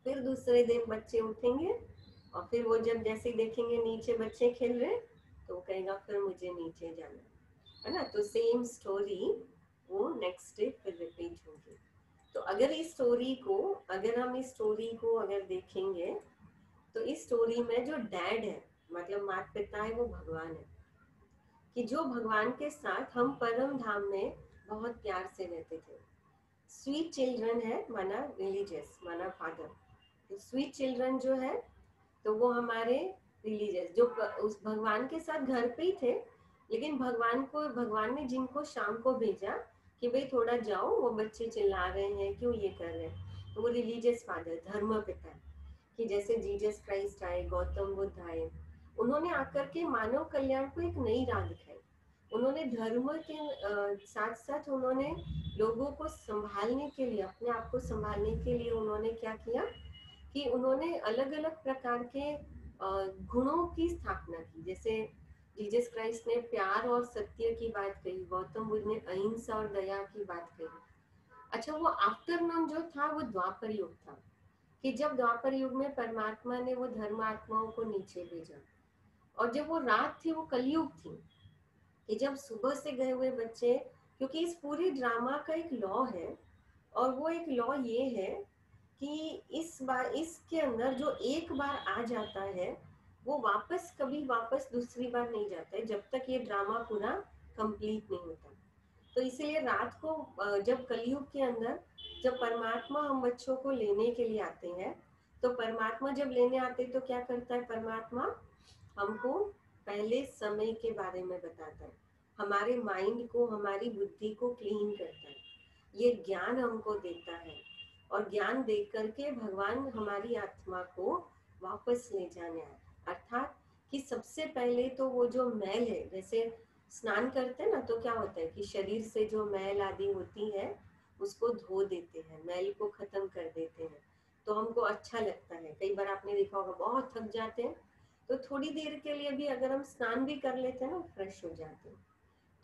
फिर दूसरे दिन बच्चे उठेंगे और फिर वो जब जैसे देखेंगे नीचे बच्चे खेल रहे तो वो कहेगा फिर मुझे नीचे जाना, है ना। तो सेम स्टोरी वो नेक्स्ट डे फिर रिपीट होगी। तो अगर इस स्टोरी को, अगर हम इस स्टोरी को अगर देखेंगे तो इस स्टोरी में जो डैड है, मतलब माता पिता है, वो भगवान है, कि जो भगवान के साथ हम परम धाम में बहुत प्यार से रहते थे। स्वीट चिल्ड्रन है माना रिलीजियस, माना फादर। तो स्वीट चिल्ड्रन जो है तो वो हमारे रिलीजियस, जो उस भगवान के साथ घर पे ही थे, लेकिन भगवान ने जिनको शाम को भेजा कि भाई थोड़ा जाओ, वो बच्चे चिल्ला रहे हैं, क्यों ये कर रहे हैं, तो वो रिलीजियस फादर, धर्म पिता है। कि जैसे जीसस क्राइस्ट आए, गौतम बुद्ध आए, उन्होंने आकर के मानव कल्याण को एक नई राह दिखाई। उन्होंने धर्म के साथ साथ उन्होंने लोगों को संभालने के लिए, अपने आप को संभालने के लिए उन्होंने क्या किया कि उन्होंने अलग अलग प्रकार के गुणों की स्थापना की। जैसे जीसस क्राइस्ट ने प्यार और सत्य की बात कही, गौतम बुद्ध ने अहिंसा और दया की बात कही। अच्छा, वो आफ्टरनून जो था वो द्वापर युग था, कि जब द्वापर युग में परमात्मा ने वो धर्मात्माओं को नीचे भेजा, और जब वो रात थी वो कलयुग थी, कि जब सुबह से गए हुए बच्चे, क्योंकि इस पूरी ड्रामा का एक लॉ है, और वो एक लॉ ये है कि इस बार इसके अंदर जो एक बार आ जाता है वो वापस कभी वापस दूसरी बार नहीं जाता है, जब तक ये ड्रामा पूरा कंप्लीट नहीं होता। तो इसीलिए रात को जब कलयुग के अंदर जब परमात्मा हम बच्चों को लेने के लिए आते हैं, तो परमात्मा जब लेने आते हैं तो क्या करता है परमात्मा, हमको पहले समय के बारे में बताता है, हमारे माइंड को, हमारी बुद्धि को क्लीन करता है, ये ज्ञान हमको देता है। और ज्ञान दे करके भगवान हमारी आत्मा को वापस ले जाने आए। अर्थात कि सबसे पहले तो वो जो मैल है, जैसे स्नान करते हैं ना तो क्या होता है कि शरीर से जो मैल आदि होती है उसको धो देते हैं, मैल को खत्म कर देते हैं, तो हमको अच्छा लगता है। कई बार आपने देखा होगा बहुत थक जाते हैं तो थोड़ी देर के लिए भी अगर हम स्नान भी कर लेते हैं ना, फ्रेश हो जाते हैं।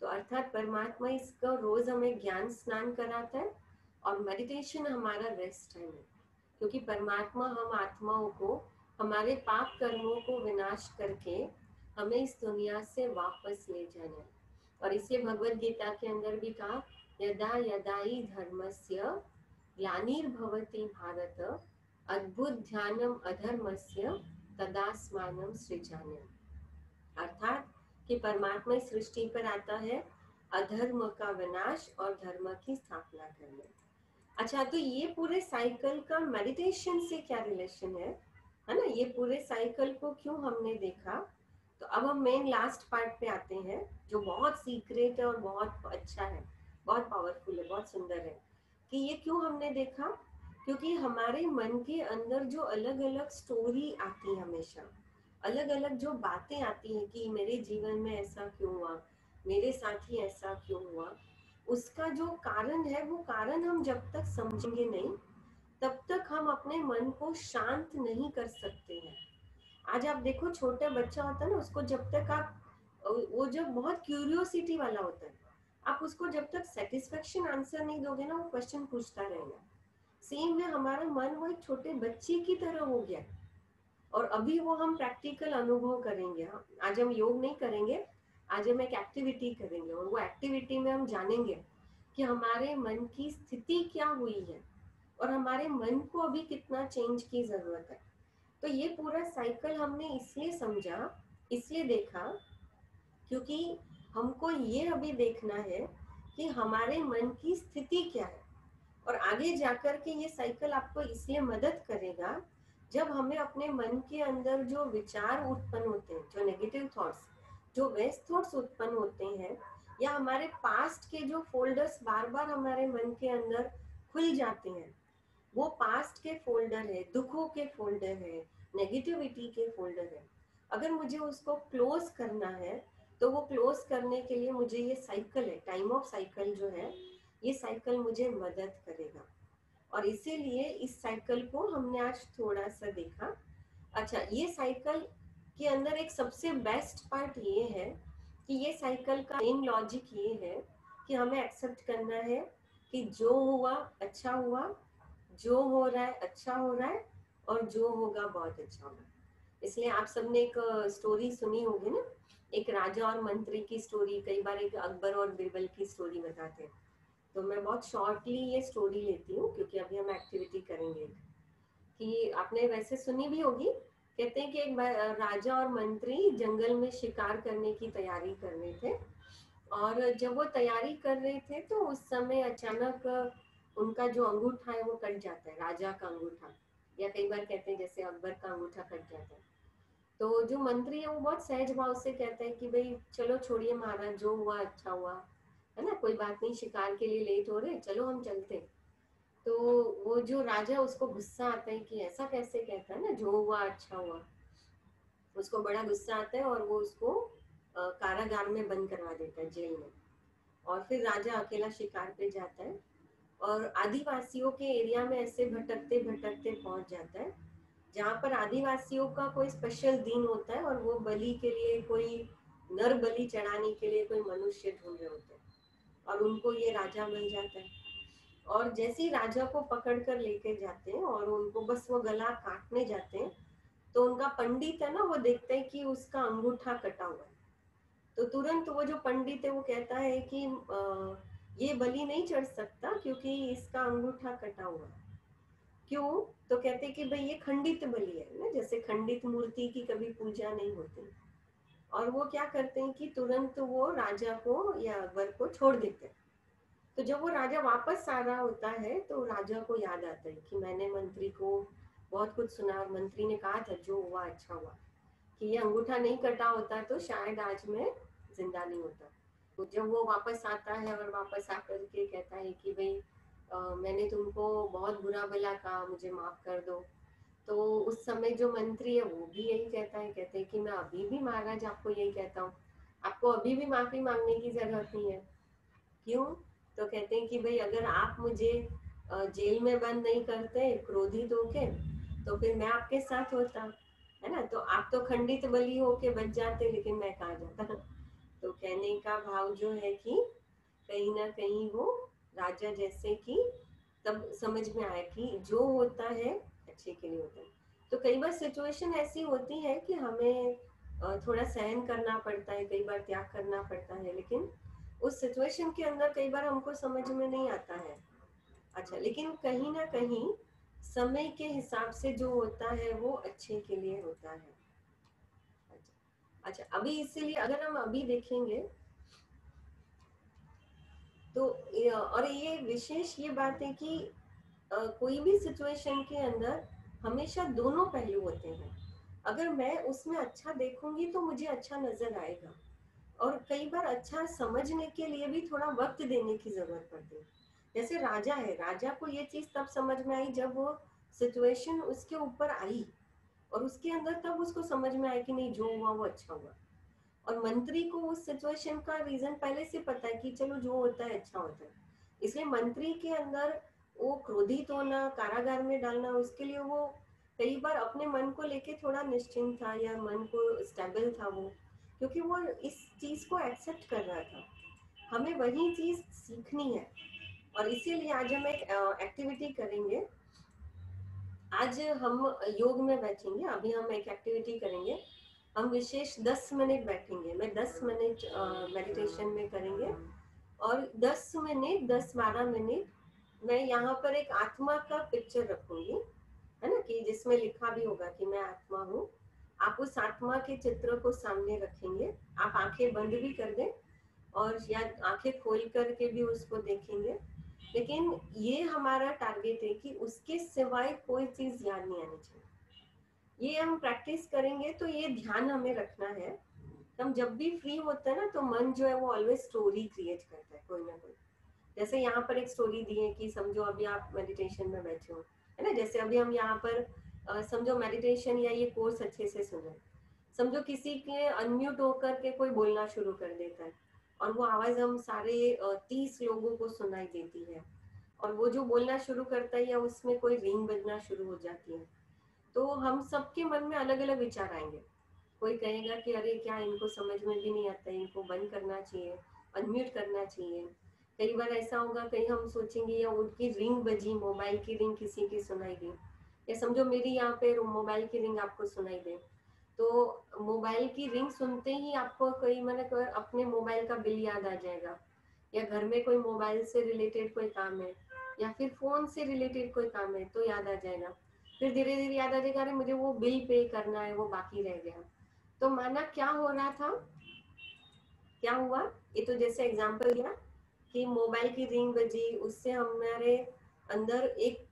तो अर्थात परमात्मा इसका रोज हमें ज्ञान स्नान कराता है, और मेडिटेशन हमारा रेस्ट टाइम है, क्योंकि परमात्मा हम आत्माओं को हमारे पाप कर्मों को विनाश करके हमें इस दुनिया से वापस ले जाना है। और इसलिए भगवत गीता के अंदर भी कहा, यदा यदा ही धर्मस्य ग्लानिर्भवति भारत अद्भुत ध्यानम अधर्मस्य तदास्मानम सृजाम्यहम्। अर्थात कि परमात्मा इस सृष्टि पर आता है अधर्म का विनाश और धर्म की स्थापना करने। अच्छा, तो ये पूरे साइकिल का मेडिटेशन से क्या रिलेशन है ना? ये पूरे साइकिल को क्यों हमने देखा? तो अब हम मेन लास्ट पार्ट पे आते हैं, जो बहुत सीक्रेट है और बहुत अच्छा है, बहुत पावरफुल है, बहुत सुंदर है। कि ये क्यों हमने देखा? क्योंकि हमारे मन के अंदर जो अलग अलग स्टोरी आती है, हमेशा अलग अलग जो बातें आती हैं कि मेरे जीवन में ऐसा क्यों हुआ, मेरे साथ ही ऐसा क्यों हुआ, उसका जो कारण है, वो कारण हम जब तक समझेंगे नहीं, तब तक हम अपने मन को शांत नहीं कर सकते हैं। आज आप देखो, छोटा बच्चा होता है ना, उसको जब तक आप, वो जब बहुत क्यूरियोसिटी वाला होता है, आप उसको जब तक सेटिस्फेक्शन आंसर नहीं दोगे ना, वो क्वेश्चन पूछता रहेगा। सेम में हमारा मन वो एक छोटे बच्चे की तरह हो गया, और अभी वो हम प्रैक्टिकल अनुभव करेंगे। आज हम योग नहीं करेंगे, आज हम एक एक्टिविटी करेंगे, और वो एक्टिविटी में हम जानेंगे कि हमारे मन की स्थिति क्या हुई है और हमारे मन को अभी कितना चेंज की जरूरत है। तो ये पूरा साइकिल हमने इसलिए समझा, इसलिए देखा, क्योंकि हमको ये अभी देखना है कि हमारे मन की स्थिति क्या है। और आगे जाकर के ये साइकिल आपको इसलिए मदद करेगा, जब हमें अपने मन के अंदर जो विचार उत्पन्न होते हैं, जो नेगेटिव थॉट्स, जो वेस्ट थॉट्स उत्पन्न होते हैं, या हमारे पास्ट के जो फोल्डर्स बार बार हमारे मन के अंदर खुल जाते हैं, वो पास्ट के फोल्डर है, दुखों के फोल्डर है, नेगेटिविटी के फोल्डर है। अगर मुझे उसको क्लोज करना है, तो वो क्लोज करने के लिए मुझे ये साइकिल है, टाइम ऑफ साइकिल जो है, ये साइकिल मुझे मदद करेगा। और इसीलिए इस साइकिल को हमने आज थोड़ा सा देखा। अच्छा, ये साइकिल के अंदर एक सबसे बेस्ट पार्ट ये है कि ये साइकिल का मेन लॉजिक ये है कि हमें एक्सेप्ट करना है कि जो हुआ अच्छा हुआ, जो हो रहा है अच्छा हो रहा है, और जो होगा बहुत अच्छा होगा। इसलिए आप सबने एक स्टोरी सुनी होगी ना, एक राजा और मंत्री की स्टोरी। कई बार एक अकबर और बीरबल की स्टोरी बताते हैं, तो मैं बहुत शॉर्टली ये स्टोरी लेती हूँ, क्योंकि अभी हम एक्टिविटी करेंगे। कि आपने वैसे सुनी भी होगी, कहते हैं कि एक राजा और मंत्री जंगल में शिकार करने की तैयारी कर रहे थे, और जब वो तैयारी कर रहे थे तो उस समय अचानक उनका जो अंगूठा है वो कट जाता है, राजा का अंगूठा, या कई बार कहते हैं जैसे अकबर का अंगूठा कट जाता है। तो जो मंत्री है वो बहुत सहज भाव से कहता है कि भाई चलो छोड़िए महाराज, जो हुआ अच्छा हुआ, है ना, कोई बात नहीं, शिकार के लिए लेट हो रहे, चलो हम चलते। तो वो जो राजा, उसको गुस्सा आता है कि ऐसा कैसे कहता है ना, जो हुआ अच्छा हुआ। उसको बड़ा गुस्सा आता है और वो उसको कारागार में बंद करवा देता है, जेल में। और फिर राजा अकेला शिकार पे जाता है, और आदिवासियों के एरिया में ऐसे भटकते भटकते पहुंच जाता है, जहाँ पर आदिवासियों का कोई स्पेशल दिन होता है, और वो बलि के लिए, कोई नर बलि चढ़ाने के लिए कोई मनुष्य ढूंढ रहे होते हैं, और उनको ये राजा मिल जाता है। और जैसे ही राजा को पकड़ कर लेके जाते हैं और उनको बस वो गला काटने जाते हैं, तो उनका पंडित है ना, वो देखता है कि उसका अंगूठा कटा हुआ है। तो तुरंत वो जो पंडित है वो कहता है कि ये बलि नहीं चढ़ सकता, क्योंकि इसका अंगूठा कटा हुआ है। क्यों? तो कहते हैं कि भाई ये खंडित बलि है ना, जैसे खंडित मूर्ति की कभी पूजा नहीं होती। और वो क्या करते हैं कि तुरंत वो राजा को या अकबर को छोड़ देते हैं। तो जब वो राजा वापस आ रहा होता है, तो राजा को याद आता है कि मैंने मंत्री को बहुत कुछ सुना, और मंत्री ने कहा था जो हुआ अच्छा हुआ, कि ये अंगूठा नहीं कटा होता तो शायद आज मैं जिंदा नहीं होता। तो जब वो वापस आता है और वापस आकर के कहता है कि भाई मैंने तुमको बहुत बुरा भला कहा, मुझे माफ कर दो। तो उस समय जो मंत्री है वो भी यही कहता है, कहते हैं कि मैं अभी भी महाराज आपको यही कहता हूँ, आपको अभी भी माफी मांगने की जरूरत नहीं है। क्यों? तो कहते हैं कि भाई अगर आप मुझे जेल में बंद नहीं करते क्रोधित होके, तो फिर मैं आपके साथ होता, है ना, तो आप तो खंडित बलि होके बच जाते, लेकिन मैं कहाँ जाता। तो कहने का भाव जो है कि कहीं ना कहीं वो राजा जैसे कि तब समझ में आया कि जो होता है अच्छे के लिए होता है। तो कई बार सिचुएशन ऐसी होती है कि हमें थोड़ा सहन करना पड़ता है, कई बार त्याग करना पड़ता है, लेकिन उस सिचुएशन के अंदर कई बार हमको समझ में नहीं आता है। अच्छा, लेकिन कहीं ना कहीं समय के हिसाब से जो होता है वो अच्छे के लिए होता है। अच्छा, अच्छा, अभी इसीलिए अगर हम अभी देखेंगे तो और ये विशेष ये बात है कि कोई भी सिचुएशन के अंदर हमेशा दोनों पहलू होते हैं। अगर मैं उसमें अच्छा देखूंगी तो मुझे अच्छा नजर आएगा, और कई बार अच्छा समझने के लिए भी थोड़ा वक्त देने की जरूरत पड़ती है। जैसे राजा है, राजा को ये चीज तब समझ में आई जब वो सिचुएशन उसके ऊपर आई, और उसके अंदर तब उसको समझ में आया कि नहीं, जो हुआ वो अच्छा हुआ। और मंत्री को उस सिचुएशन का रीजन पहले से पता है कि चलो जो होता है अच्छा होता है, इसलिए मंत्री के अंदर वो क्रोधित होना, कारागार में डालना, उसके लिए वो कई बार अपने मन को लेके थोड़ा निश्चिंत था, या मन को स्टेबल था वो, क्योंकि वो इस चीज को एक्सेप्ट कर रहा था। हमें वही चीज सीखनी है, और इसीलिए आज हम एक एक्टिविटी करेंगे। आज हम योग में बैठेंगे, अभी हम एक एक्टिविटी करेंगे। हम विशेष 10 मिनट बैठेंगे, मैं 10 मिनट मेडिटेशन में करेंगे, और 10 मिनट 10-12 मिनट मैं यहाँ पर एक आत्मा का पिक्चर रखूंगी, है ना, कि जिसमें लिखा भी होगा कि मैं आत्मा हूँ। आप उस आत्मा के चित्र को सामने रखेंगे, आप आंखें बंद भी कर दें और या आंखें खोल करके भी उसको देखेंगे, लेकिन ये हमारा टारगेट है कि उसके सिवाय कोई चीज याद नहीं आनी चाहिए। ये हम प्रैक्टिस करेंगे तो ये ध्यान हमें रखना है। हम जब भी फ्री होते हैं ना, तो मन जो है वो ऑलवेज स्टोरी क्रिएट करता है, कोई ना कोई। जैसे यहाँ पर एक स्टोरी दी है कि समझो अभी आप मेडिटेशन में बैठे हो, है ना, जैसे अभी हम यहाँ पर समझो मेडिटेशन या ये कोर्स अच्छे से सुने, समझो किसी के अनम्यूट होकर के कोई बोलना शुरू कर देता है, और वो आवाज हम सारे 30 लोगों को सुनाई देती है, और वो जो बोलना शुरू करता है या उसमें कोई रिंग बजना शुरू हो जाती है, तो हम सबके मन में अलग अलग विचार आएंगे। कोई कहेगा कि अरे क्या इनको समझ में भी नहीं आता, इनको बंद करना चाहिए, अनम्यूट करना चाहिए। कई बार ऐसा होगा, कहीं हम सोचेंगे या उनकी रिंग बजी, मोबाइल की रिंग किसी की सुनाई दी, या समझो मेरी यहाँ पे मोबाइल की रिंग आपको सुनाई दे, तो मोबाइल की रिंग सुनते ही आपको कई मैंने अपने मोबाइल का बिल याद आ जाएगा, या घर में कोई मोबाइल से रिलेटेड कोई काम है, या फिर फोन से रिलेटेड कोई काम है तो याद आ जाएगा। फिर धीरे धीरे याद आ जाएगा, अरे मुझे वो बिल पे करना है, वो बाकी रह गया। तो माना क्या हो रहा था, क्या हुआ, ये तो जैसे एग्जांपल दिया कि मोबाइल की रिंग बजी, उससे हमारे अंदर एक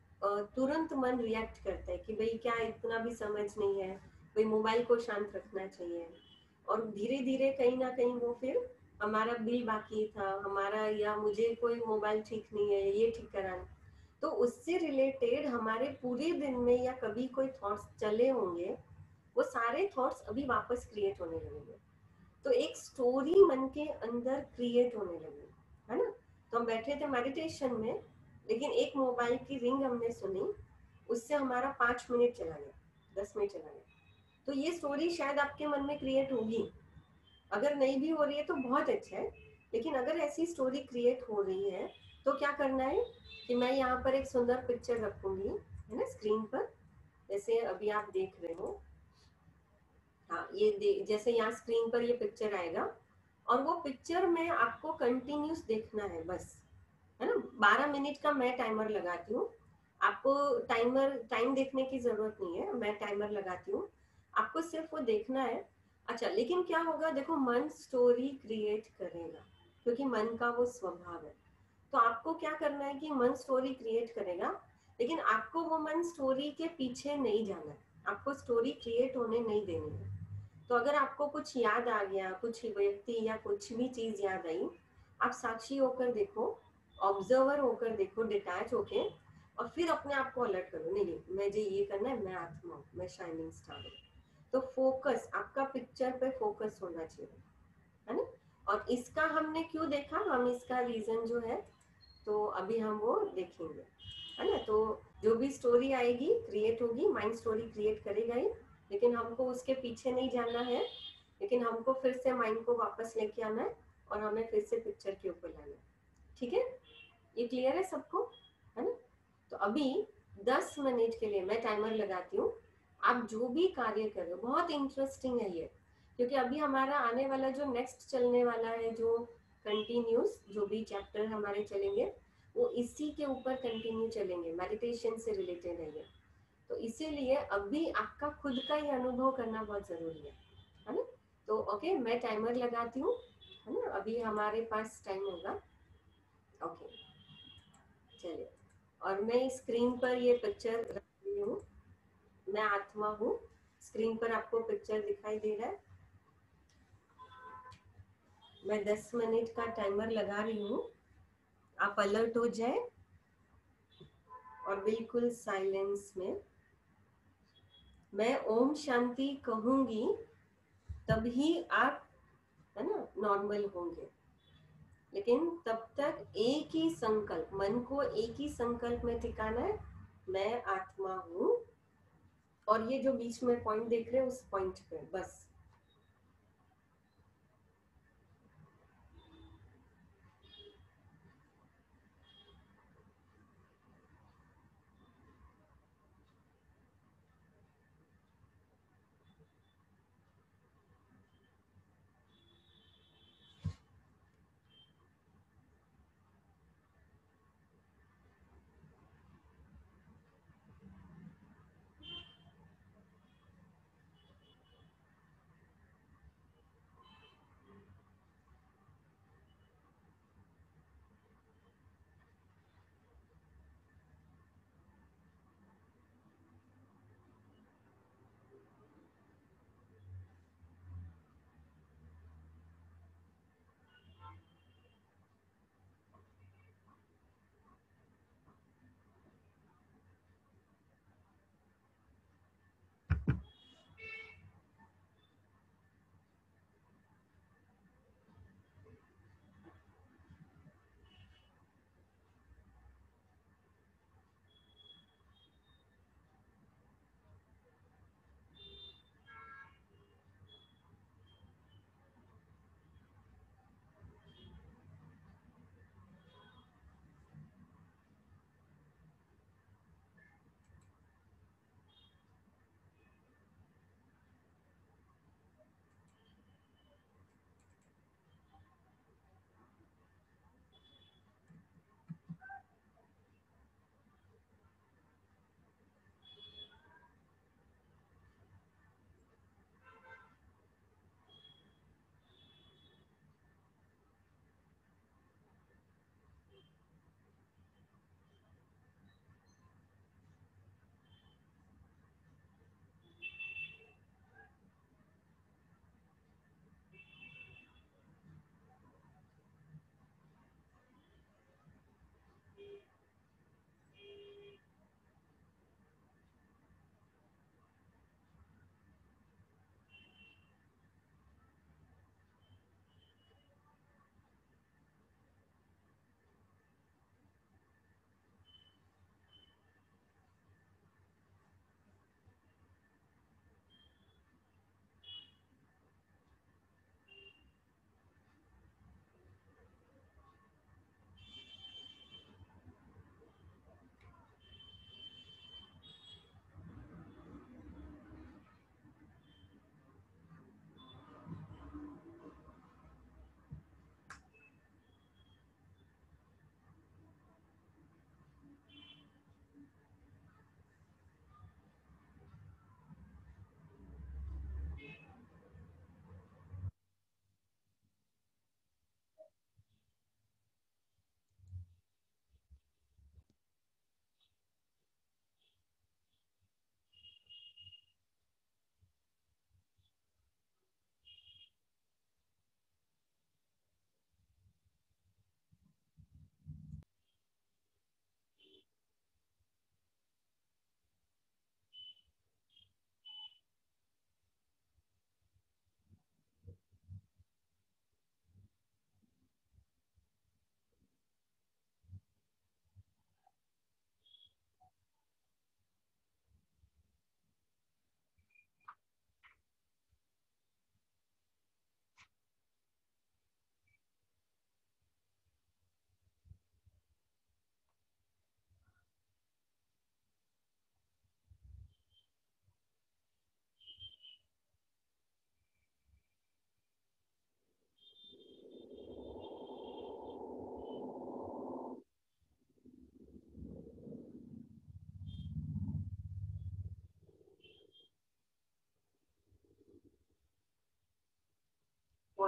तुरंत मन रिएक्ट करता है कि भाई क्या इतना भी समझ नहीं है, भाई मोबाइल को शांत रखना चाहिए। और धीरे धीरे कहीं ना कहीं वो फिर हमारा बिल बाकी था हमारा, या मुझे कोई मोबाइल ठीक नहीं है ये ठीक कराना, तो उससे रिलेटेड हमारे पूरे दिन में या कभी कोई थॉट्स चले होंगे, वो सारे थॉट्स अभी वापस क्रिएट होने लगेंगे। तो एक स्टोरी मन के अंदर क्रिएट होने लगी, है ना। तो हम बैठे थे मेडिटेशन में, लेकिन एक मोबाइल की रिंग हमने सुनी, उससे हमारा 5 मिनट चला गया, 10 मिनट चला गया। तो ये स्टोरी शायद आपके मन में क्रिएट होगी, अगर नहीं भी हो रही है तो बहुत अच्छा है, लेकिन अगर ऐसी स्टोरी क्रिएट हो रही है तो क्या करना है कि मैं यहाँ पर एक सुंदर पिक्चर रखूंगी, है ना, स्क्रीन पर, जैसे अभी आप देख रहे हो। हाँ, ये जैसे यहाँ स्क्रीन पर ये पिक्चर आएगा, और वो पिक्चर में आपको कंटिन्यूस देखना है बस, है ना। 12 मिनट का मैं टाइमर लगाती हूँ, आपको टाइम देखने की जरूरत नहीं है, मैं टाइमर लगाती हूँ, आपको सिर्फ वो देखना है। अच्छा, लेकिन क्या होगा, देखो मन स्टोरी क्रिएट करेगा, क्योंकि मन का वो स्वभाव है। तो आपको क्या करना है कि मन स्टोरी क्रिएट करेगा, लेकिन आपको वो मन स्टोरी के पीछे नहीं जाना है, आपको स्टोरी क्रिएट होने नहीं देनी है। तो अगर आपको कुछ याद आ गया, कुछ व्यक्ति या कुछ भी चीज याद आई, आप साक्षी होकर देखो, ऑब्जर्वर होकर देखो, डिटैच होके, और फिर अपने आप को अलर्ट करो, नहीं नहीं मुझे ये करना है, मैं आत्मा हूँ, मैं शाइनिंग स्टार हूँ। तो फोकस आपका पिक्चर पे फोकस होना चाहिए, है ना। और इसका हमने क्यों देखा, हम इसका रीजन जो है तो अभी हम वो देखेंगे, है ना। तो जो भी स्टोरी आएगी क्रिएट होगी, माइंड स्टोरी क्रिएट करेगा ही, लेकिन हमको उसके पीछे नहीं जाना है, लेकिन हमको फिर से माइंड को वापस लेके आना है, और हमें फिर से पिक्चर के ऊपर लाना है। ठीक है, ये क्लियर है सबको, है ना। तो अभी 10 मिनट के लिए मैं टाइमर लगाती हूँ, आप जो भी कार्य कर रहे हो, बहुत इंटरेस्टिंग है ये, क्योंकि अभी हमारा आने वाला जो नेक्स्ट चलने वाला है, जो कंटिन्यूस जो भी चैप्टर हमारे चलेंगे वो इसी के ऊपर कंटिन्यू चलेंगे, मेडिटेशन से रिलेटेड है ये। तो इसीलिए अभी आपका खुद का ही अनुभव करना बहुत जरूरी है ना। तो ओके, मैं टाइमर लगाती हूँ, है ना। अभी हमारे पास टाइम होगा। ओके, चलिए। और मैं स्क्रीन पर ये पिक्चर रख रही हूँ। मैं आत्मा हूँ। स्क्रीन पर आपको पिक्चर दिखाई दे रहा है। मैं 10 मिनट का टाइमर लगा रही हूँ। आप अलर्ट हो जाए और बिल्कुल साइलेंस में मैं ओम शांति कहूंगी, तभी आप, है ना, नॉर्मल होंगे। लेकिन तब तक एक ही संकल्प, मन को एक ही संकल्प में टिकाना है, मैं आत्मा हूँ। और ये जो बीच में पॉइंट देख रहे हैं उस पॉइंट पे बस।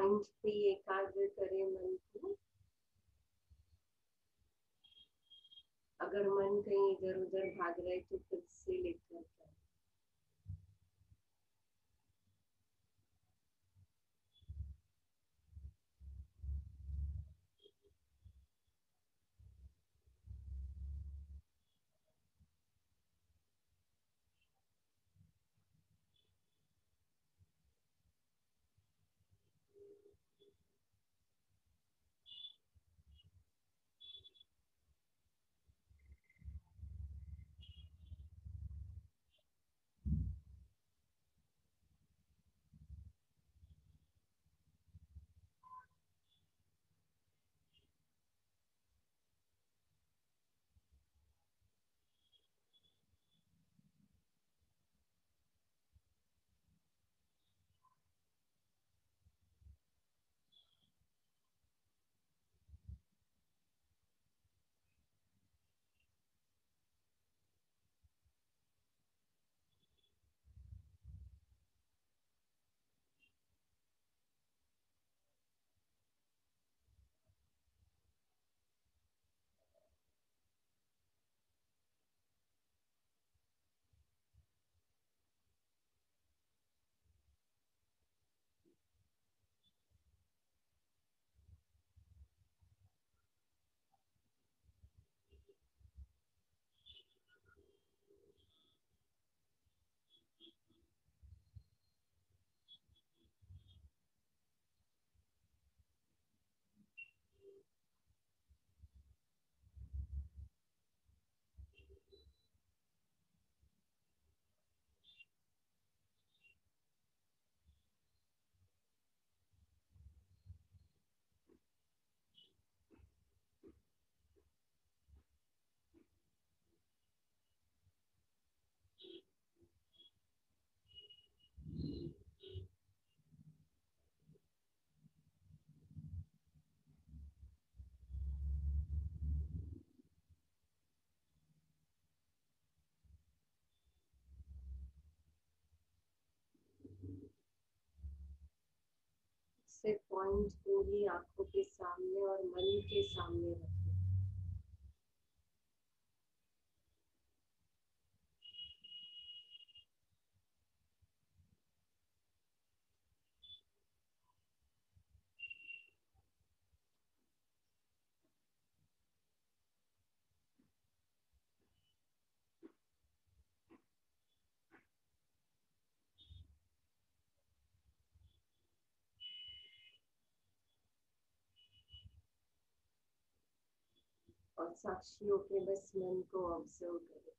पॉइंट पे एकाग्र करें मन को। अगर मन कहीं इधर उधर भाग रहा है तो खुद से लेकर जाए। से पॉइंट को ही आंखों के सामने और मन के सामने रखें। और साक्षी होके बस मन को ऑब्जर्व करें।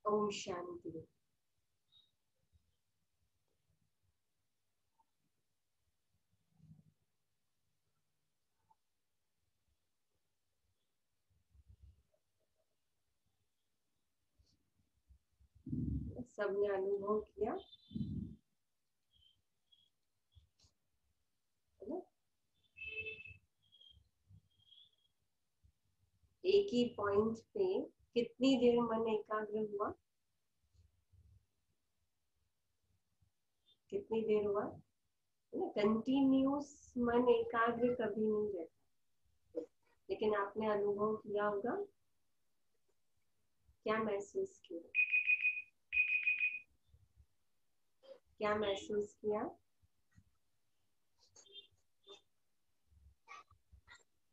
ओम शांति। सबने अनुभव किया है ना? एक ही पॉइंट पे कितनी देर मन एकाग्र हुआ? कितनी देर हुआ? कंटिन्यूस मन एकाग्र कभी नहीं रहता, लेकिन आपने अनुभव किया होगा। क्या महसूस किया? क्या महसूस किया?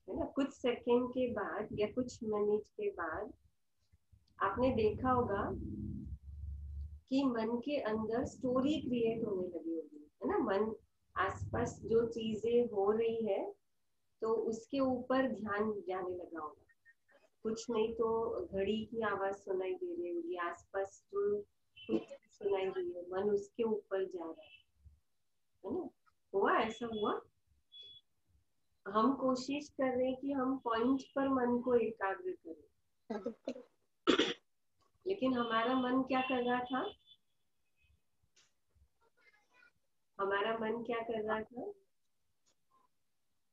है ना? कुछ सेकंड के बाद या कुछ मिनट के बाद आपने देखा होगा कि मन के अंदर स्टोरी क्रिएट होने लगी होगी, है ना? मन आसपास जो चीजें हो रही है तो उसके ऊपर ध्यान जाने लगा होगा। कुछ नहीं तो घड़ी की आवाज सुनाई दे रही होगी, आसपास जो कुछ सुनाई दे रही है, मन उसके ऊपर जा रहा है ना? हुआ, ऐसा हुआ? हम कोशिश कर रहे हैं कि हम पॉइंट पर मन को एकाग्र करें, लेकिन हमारा मन क्या कर रहा था? हमारा मन क्या कर रहा था?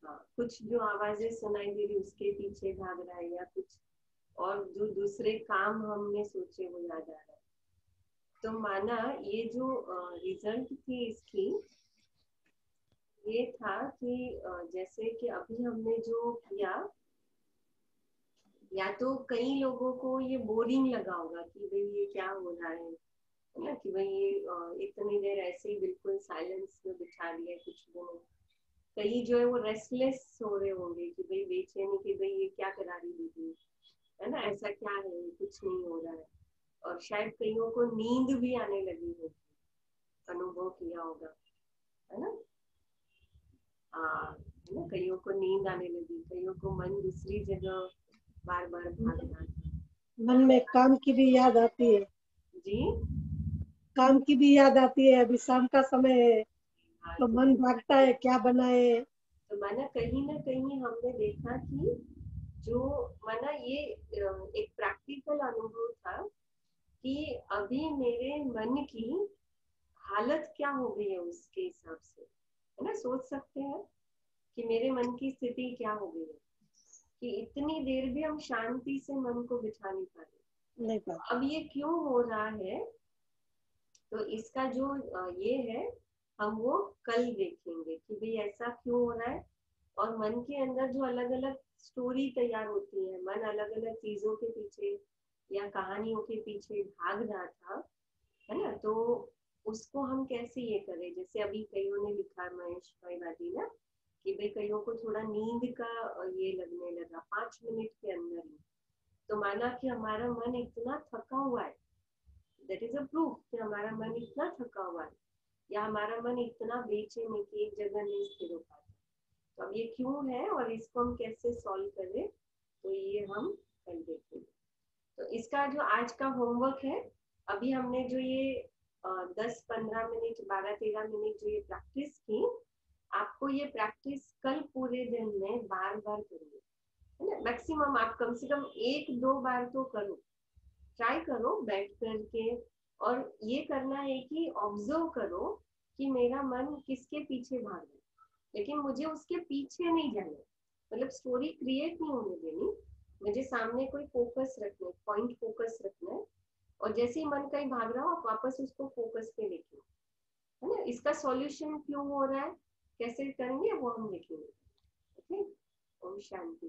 हाँ, कुछ जो आवाजें सुनाई दे रही उसके पीछे भाग रहा है, या कुछ और जो दूसरे काम हमने सोचे वो याद आ रहा है। तो माना ये जो रिजल्ट थी इसकी, ये था कि जैसे कि अभी हमने जो किया, या तो कई लोगों को ये बोरिंग लगा होगा कि भाई ये क्या हो रहा है ना? कि भाई ये इतनी देर ऐसे ही बिल्कुल साइलेंस में बिठा दिया कुछ लोग। कई जो है वो रेस्टलेस हो रहे होंगे कि भाई बेचैनी कि भाई ये क्या करा रही दीदी, है ना? ऐसा क्या है, कुछ नहीं हो रहा है। और शायद कईयों को नींद भी आने लगी होगी, अनुभव किया होगा, है ना? है ना? कईयों को नींद आने लगी, कईयों को मन दूसरी जगह बार बार भागना। मन में काम की भी याद आती है। जी, काम की भी याद आती है। अभी शाम का समय है तो मन भागता है क्या बनाए। तो माना कहीं ना कहीं हमने देखा कि जो माना ये एक प्रैक्टिकल अनुभव था कि अभी मेरे मन की हालत क्या हो गई है, उसके हिसाब से, है ना? सोच सकते हैं कि मेरे मन की स्थिति क्या हो गई है कि इतनी देर भी हम शांति से मन को बिठा नहीं पा रहे। नहीं पाते। अब ये क्यों हो रहा है? तो इसका जो ये है, हम वो कल देखेंगे कि भाई ऐसा क्यों हो रहा है। और मन के अंदर जो अलग अलग स्टोरी तैयार होती है, मन अलग अलग चीजों के पीछे या कहानियों के पीछे भाग रहा था, है ना? तो उसको हम कैसे ये करें? जैसे अभी कईयों ने लिखा, महेश भाई वादी ना, कि भाई कईयों को थोड़ा नींद का ये लगने लगा 5 मिनट के अंदर ही। तो माना कि हमारा मन इतना थका हुआ है, दैट इज अ प्रूफ कि हमारा मन इतना थका हुआ है, या हमारा मन इतना बेचैन है कि एक जगह नहीं स्थिर हो पाता। तो अब ये क्यों है और इसको हम कैसे सॉल्व करें, तो ये हम कल देखेंगे। तो इसका जो आज का होमवर्क है, अभी हमने जो ये 10-15 मिनट 12-13 मिनट जो ये प्रैक्टिस की, आपको ये प्रैक्टिस कल पूरे दिन में बार बार करनी है ना? मैक्सिमम आप कम से कम 1-2 बार तो करो, ट्राई करो बैठ करके। और ये करना है कि ऑब्जर्व करो कि मेरा मन किसके पीछे भाग रहा है, लेकिन मुझे उसके पीछे नहीं जाना, मतलब स्टोरी क्रिएट नहीं होने देनी। मुझे सामने कोई फोकस रखना है, पॉइंट फोकस रखना है, और जैसे ही मन कहीं भाग रहा हो आप वापस उसको फोकस पे लेके, है ना? इसका सॉल्यूशन क्यों हो रहा है, कैसे करेंगे वो हम देखेंगे। ओके, ओम शांति।